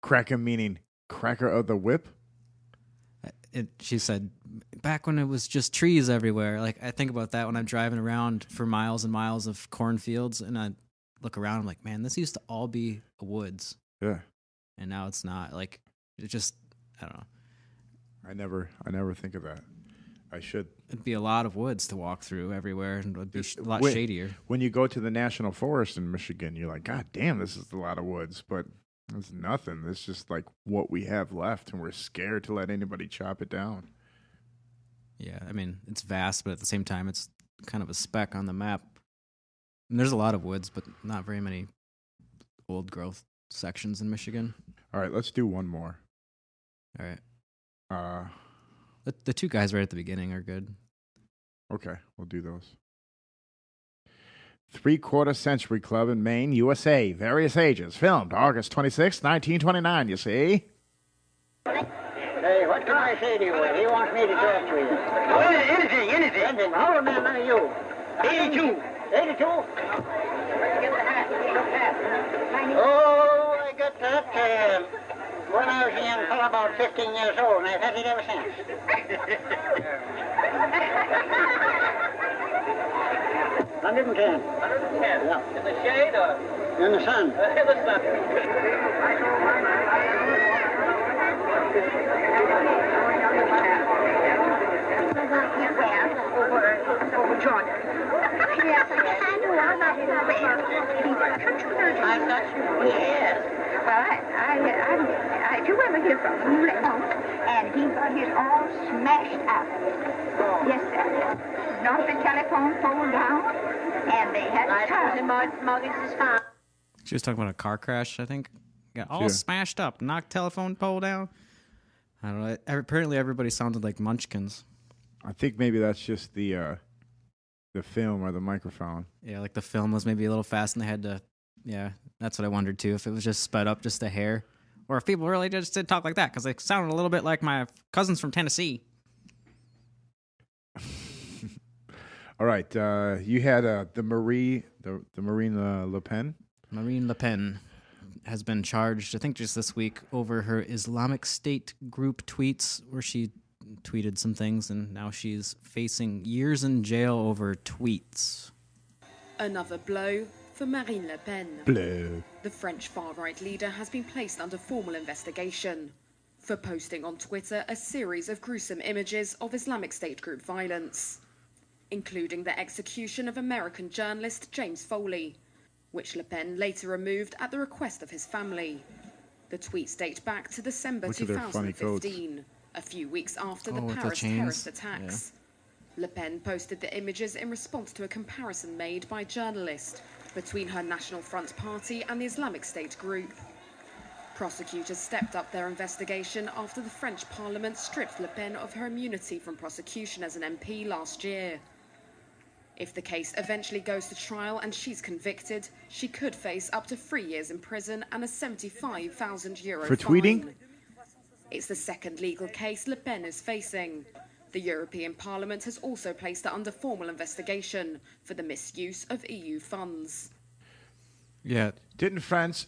cracker meaning cracker of the whip. She said, back when it was just trees everywhere. Like I think about that when I'm driving around for miles and miles of cornfields, and I look around, I'm like, man, this used to all be woods. Yeah. And now it's not. Like it just, I don't know. I never think of that. I should. It'd be a lot of woods to walk through everywhere, and it would be a lot shadier. When you go to the national forest in Michigan, you're like, God damn, this is a lot of woods, but it's nothing. It's just like what we have left, and we're scared to let anybody chop it down. Yeah, I mean, it's vast, but at the same time, it's kind of a speck on the map. And there's a lot of woods, but not very many old growth sections in Michigan. All right, let's do one more. All right. The two guys right at the beginning are good. Okay, we'll do those. 3/4 Century Club in Maine, USA. Various ages. Filmed August 26, 1929, you see? Hey, what can I say to you? He wants me to talk to you. Anything. How old man are you? 82. 82? Oh, I got that when I was a young fellow, about 15 years old, and I've had it ever since. 110. 110? Yeah. In the shade or? In the sun. In the sun. Over Jordan. Yes, I knew all about it. I thought you did. Yes. Well, I do ever hear from him. You let know. And he's all smashed up. Yes, sir. Knocked the telephone pole down, and they had a time. She was talking about a car crash, I think. Got all smashed up, knocked telephone pole down. I don't know. Apparently, everybody sounded like munchkins. I think maybe that's just the film or the microphone. Yeah, like the film was maybe a little fast, and they had to. Yeah, that's what I wondered too. If it was just sped up just a hair, or if people really just did talk like that, because they sounded a little bit like my cousins from Tennessee. All right, you had the Marine Le Pen. Marine Le Pen has been charged, I think just this week, over her Islamic State group tweets, where she tweeted some things, and now she's facing years in jail over tweets. Another blow for Marine Le Pen. Blow. The French far-right leader has been placed under formal investigation for posting on Twitter a series of gruesome images of Islamic State group violence, including the execution of American journalist James Foley, which Le Pen later removed at the request of his family. The tweets date back to December 2015, a few weeks after the Paris terrorist attacks. Yeah. Le Pen posted the images in response to a comparison made by journalists between her National Front party and the Islamic State group. Prosecutors stepped up their investigation after the French Parliament stripped Le Pen of her immunity from prosecution as an MP last year. If the case eventually goes to trial and she's convicted, she could face up to 3 years in prison and a €75,000 for tweeting. Fine. It's the second legal case Le Pen is facing. The European Parliament has also placed her under formal investigation for the misuse of EU funds. Yeah. Didn't France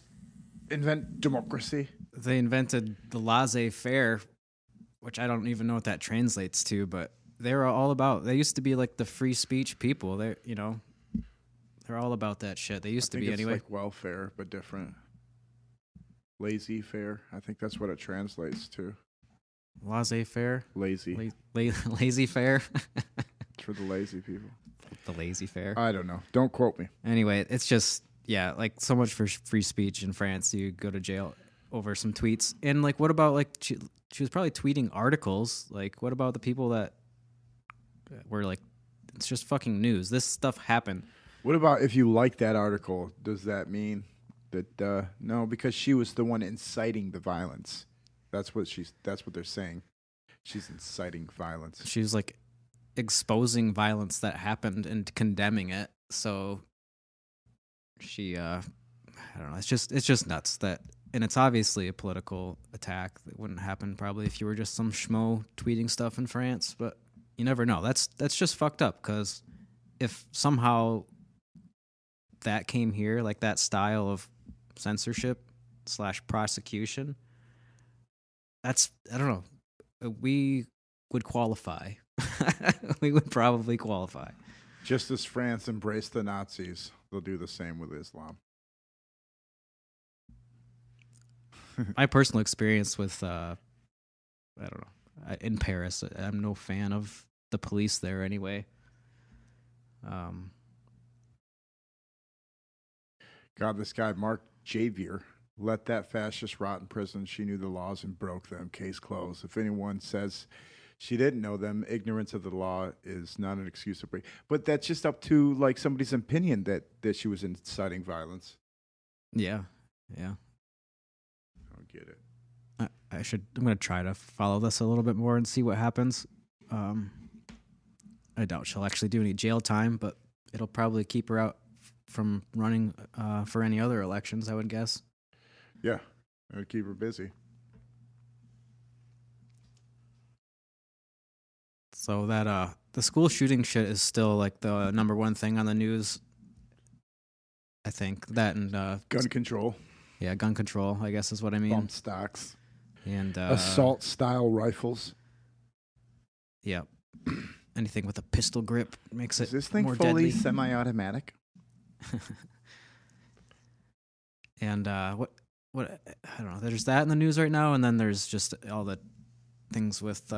invent democracy? They invented the laissez-faire, which I don't even know what that translates to, but they were all about. They used to be like the free speech people. They're all about that shit. They used to be anyway. It's like welfare, but different. Laissez-faire. I think that's what it translates to. Laissez-faire. Lazy. Lazy-faire. It's for the lazy people. The lazy-faire. I don't know. Don't quote me. Anyway, it's just like so much for free speech in France. You go to jail. over some tweets. And like, what about like she was probably tweeting articles. Like, what about the people that were like, it's just fucking news. This stuff happened. What about if you like that article? Does that mean that no? Because she was the one inciting the violence. That's what they're saying. She's inciting violence. She was like exposing violence that happened and condemning it. So she, I don't know. It's just nuts that, and it's obviously a political attack that wouldn't happen probably if you were just some schmo tweeting stuff in France. But you never know. That's just fucked up, because if somehow that came here, like that style of censorship / prosecution, that's, I don't know. We would qualify. We would probably qualify. Just as France embraced the Nazis, they'll do the same with Islam. My personal experience with, I don't know, in Paris, I'm no fan of the police there anyway. God, this guy, Mark Javier, let that fascist rot in prison. She knew the laws and broke them. Case closed. If anyone says she didn't know them, ignorance of the law is not an excuse to break. But that's just up to like somebody's opinion that she was inciting violence. Yeah. I don't get it. I'm going to try to follow this a little bit more and see what happens. I doubt she'll actually do any jail time, but it'll probably keep her out from running for any other elections, I would guess. Yeah, it would keep her busy. So that the school shooting shit is still like the number one thing on the news. I think that and gun control. Yeah, gun control, I guess is what I mean. Bump stocks. And assault style rifles. Yeah. Anything with a pistol grip makes Is it this thing more fully deadly. semi-automatic? And what I don't know. There's that in the news right now, and then there's just all the things with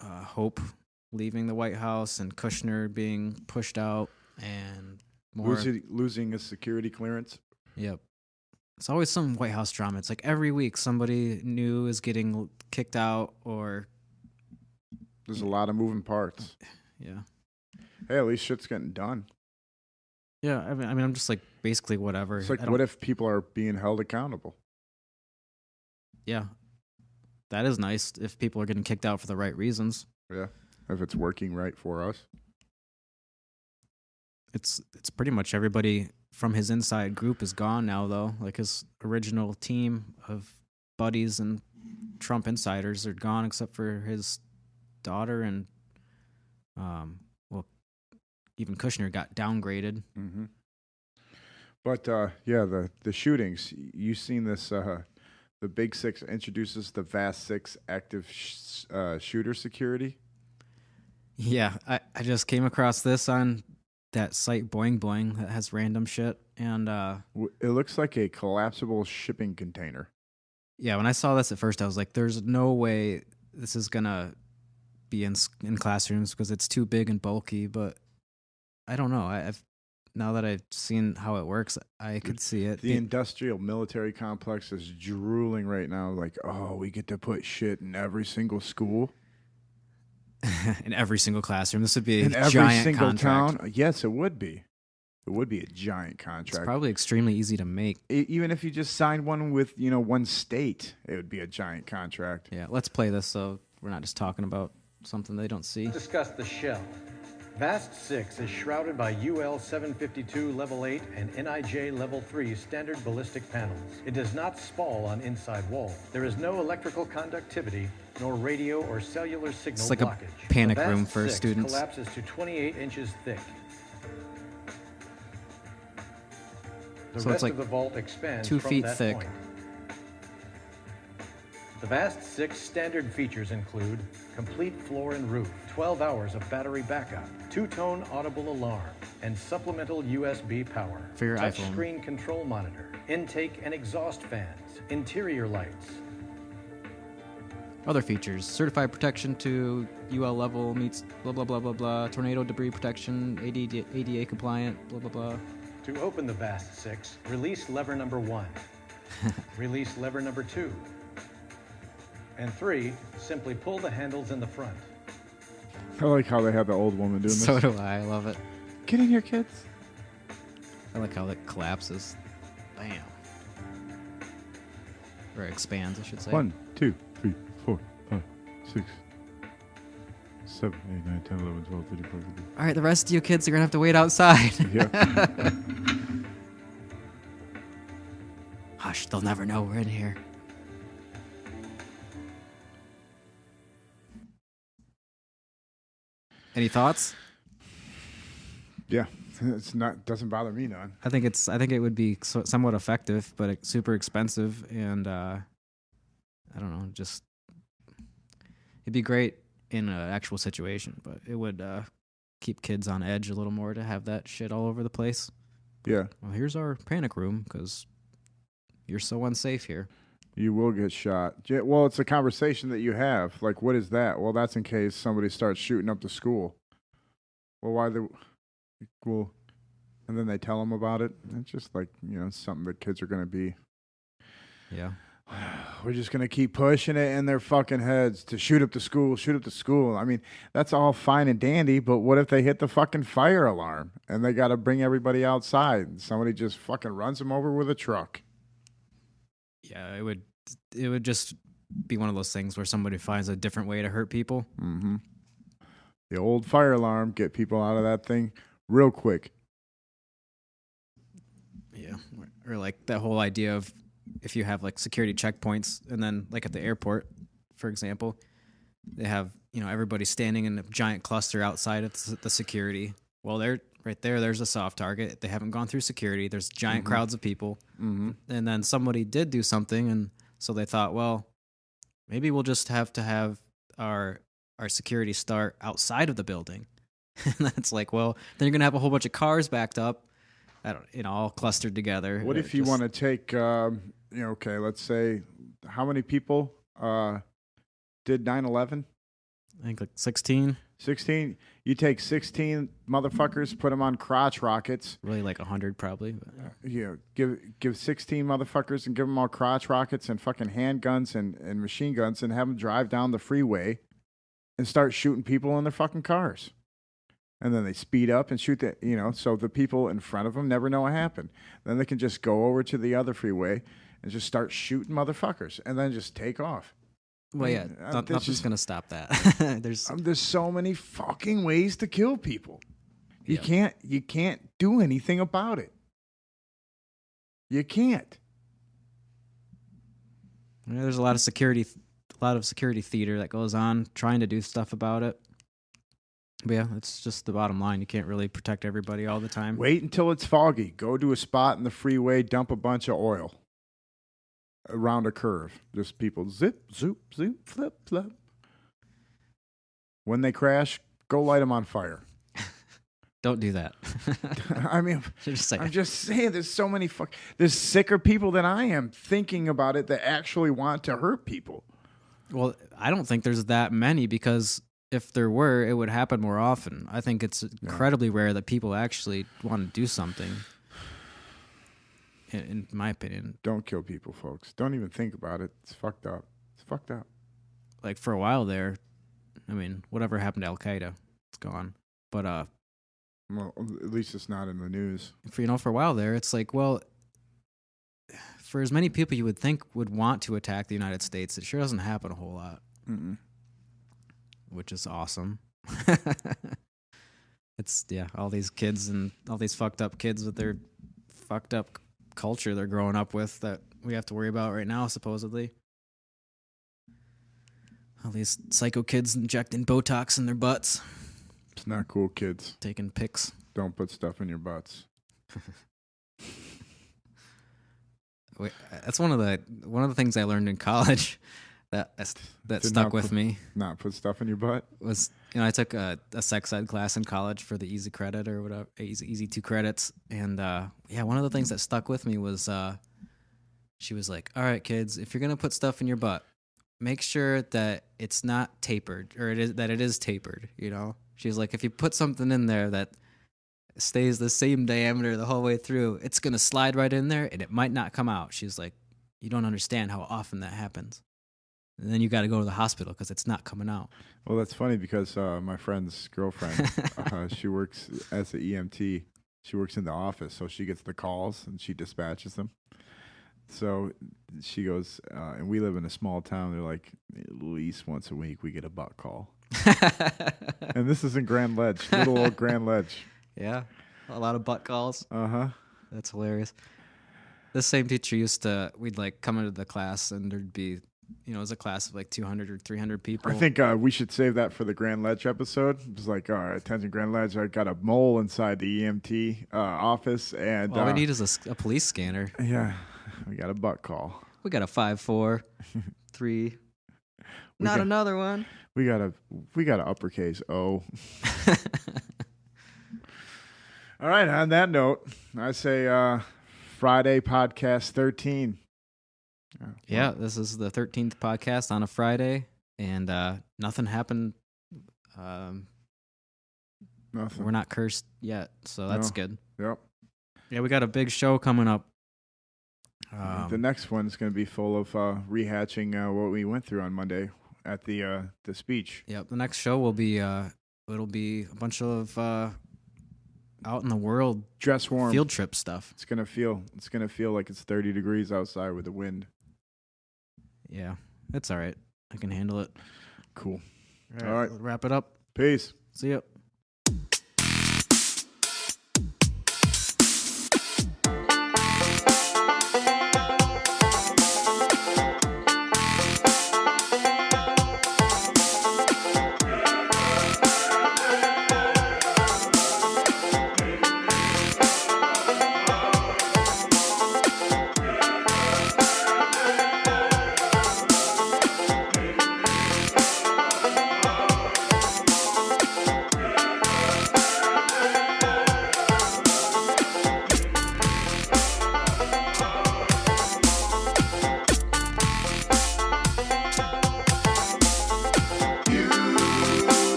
Hope leaving the White House and Kushner being pushed out, and more Losing a security clearance. Yep. It's always some White House drama. It's like every week somebody new is getting kicked out, or there's a lot of moving parts. Yeah. Hey, at least shit's getting done. Yeah, I mean, I'm just like basically whatever. It's like, what if people are being held accountable? Yeah, that is nice if people are getting kicked out for the right reasons. Yeah, if it's working right for us. It's pretty much everybody from his inside group is gone now, though. Like his original team of buddies and Trump insiders are gone, except for his daughter and, well, even Kushner got downgraded. Mm-hmm. But yeah, the shootings. You seen this? The Big Six introduces the Vast Six active shooter security. Yeah, I just came across this on that site Boing Boing that has random shit, and it looks like a collapsible shipping container. Yeah, when I saw this at first, I was like, "There's no way this is gonna be in classrooms because it's too big and bulky." But I don't know. Now that I've seen how it works, I could see it. The industrial military complex is drooling right now. Like, oh, we get to put shit in every single school. In every single classroom. This would be a in every giant single contract. town. Yes, it would be. It would be a giant contract. It's probably extremely easy to make. Even if you just signed one with, one state, it would be a giant contract. Yeah, let's play this so we're not just talking about something they don't see. Discuss the shell. Vast 6 is shrouded by UL 752 Level 8 and NIJ Level 3 standard ballistic panels. It does not spall on inside wall. There is no electrical conductivity nor radio or cellular signal It's like blockage. a panic The room Vast for 6 students. collapses to 28 inches thick. The So rest it's like of the vault expands 2 from feet that thick. point. The Vast 6 standard features include complete floor and roof, 12 hours of battery backup, two-tone audible alarm, and supplemental USB power. For your iPhone. Touchscreen control monitor, intake and exhaust fans, interior lights. Other features: certified protection to UL level, meets blah blah blah blah blah, tornado debris protection, ADA compliant, blah blah blah. To open the Vast 6, release lever number 1. Release lever number 2. And 3, simply pull the handles in the front. I like how they have the old woman doing this. So do I love it. Get in here, kids. I like how it collapses. Bam. Or expands, I should say. 1, 2, 3, 4, 5, 6, 7, 8, 9, 10, 11, 12, 13, 14, 15. All right, the rest of you kids are going to have to wait outside. Yeah. Hush, they'll never know we're in here. Any thoughts? Yeah. It's not doesn't bother me none. I think it would be somewhat effective, but it's super expensive, and I don't know, just it'd be great in an actual situation, but it would keep kids on edge a little more to have that shit all over the place. Yeah. Well, here's our panic room because you're so unsafe here. You will get shot. Yeah, well, it's a conversation that you have. Like, what is that? Well, that's in case somebody starts shooting up the school. Well, why the... Well, and then they tell them about it. It's just like, something that kids are going to be. Yeah. We're just going to keep pushing it in their fucking heads to shoot up the school, shoot up the school. I mean, that's all fine and dandy, but what if they hit the fucking fire alarm and they got to bring everybody outside and somebody just fucking runs them over with a truck? Yeah, it would just be one of those things where somebody finds a different way to hurt people. Mm-hmm. The old fire alarm, get people out of that thing real quick. Yeah. Or like that whole idea of if you have like security checkpoints and then like at the airport, for example, they have, everybody standing in a giant cluster outside of the security. Well, they're right there. There's a soft target. They haven't gone through security. There's giant crowds of people. Mm-hmm. And then somebody did do something. And so they thought, well, maybe we'll just have to have our security start outside of the building. And that's like, well, then you're going to have a whole bunch of cars backed up, all clustered together. What if you want to take, okay, let's say, how many people did 9/11? I think like 16. 16? You take 16 motherfuckers, put them on crotch rockets. Really like 100 probably. But. Give 16 motherfuckers and give them all crotch rockets and fucking handguns and machine guns and have them drive down the freeway and start shooting people in their fucking cars. And then they speed up and shoot so the people in front of them never know what happened. Then they can just go over to the other freeway and just start shooting motherfuckers and then just take off. Well, yeah, nothing's going to stop that. There's so many fucking ways to kill people. You can't do anything about it. You can't. Yeah, there's a lot of security theater that goes on trying to do stuff about it. But yeah, it's just the bottom line. You can't really protect everybody all the time. Wait until it's foggy. Go to a spot in the freeway, dump a bunch of oil around a curve. Just people zip, zoop, zoop, flip, flip. When they crash, go light them on fire. Don't do that. I mean, I'm just saying there's so many there's sicker people than I am thinking about it that actually want to hurt people. Well, I don't think there's that many because if there were, it would happen more often. I think it's incredibly rare that people actually want to do something. In my opinion. Don't kill people, folks. Don't even think about it. It's fucked up. It's fucked up. Like for a while there, I mean, whatever happened to Al-Qaeda, it's gone. But well, at least it's not in the news. For a while there, it's like, well, for as many people you would think would want to attack the United States, it sure doesn't happen a whole lot. Mm-mm. Which is awesome. It's all these kids and all these fucked up kids with their fucked up culture they're growing up with that we have to worry about right now, supposedly. All these psycho kids injecting Botox in their butts. It's not cool, kids. Taking pics. Don't put stuff in your butts. Wait, that's one of the things I learned in college that stuck with me. Not put stuff in your butt? Was I took a sex ed class in college for the easy credit or whatever, easy 2 credits, and one of the things that stuck with me was she was like, "All right, kids, if you're gonna put stuff in your butt, make sure that it's not tapered or it is tapered." She's like, if you put something in there that stays the same diameter the whole way through, it's gonna slide right in there and it might not come out. She's like, you don't understand how often that happens. And then you got to go to the hospital because it's not coming out. Well, that's funny because my friend's girlfriend, she works as an EMT. She works in the office, so she gets the calls and she dispatches them. So she goes, and we live in a small town. They're like, at least once a week we get a butt call. And this is in Grand Ledge, little old Grand Ledge. Yeah, a lot of butt calls. Uh-huh. That's hilarious. This same teacher we'd like come into the class and there'd be, it was a class of like 200 or 300 people. I think we should save that for the Grand Ledge episode. It's like, all right, attention Grand Ledge. I got a mole inside the EMT office. And all we need is a police scanner. Yeah, we got a butt call. We got a 5, 4, 3. Not another one. We got a uppercase O. All right, on that note, I say Friday podcast 13. Yeah, this is the 13th podcast on a Friday, and nothing happened. Nothing. We're not cursed yet, so that's good. Yep. Yeah, we got a big show coming up. The next one's going to be full of rehatching what we went through on Monday at the speech. Yep, the next show will be it'll be a bunch of out in the world dress warm field trip stuff. It's gonna feel like it's 30 degrees outside with the wind. Yeah, it's all right. I can handle it. Cool. All right, wrap it up. Peace. See ya.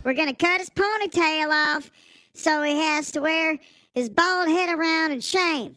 We're going to cut his ponytail off so he has to wear his bald head around in shame.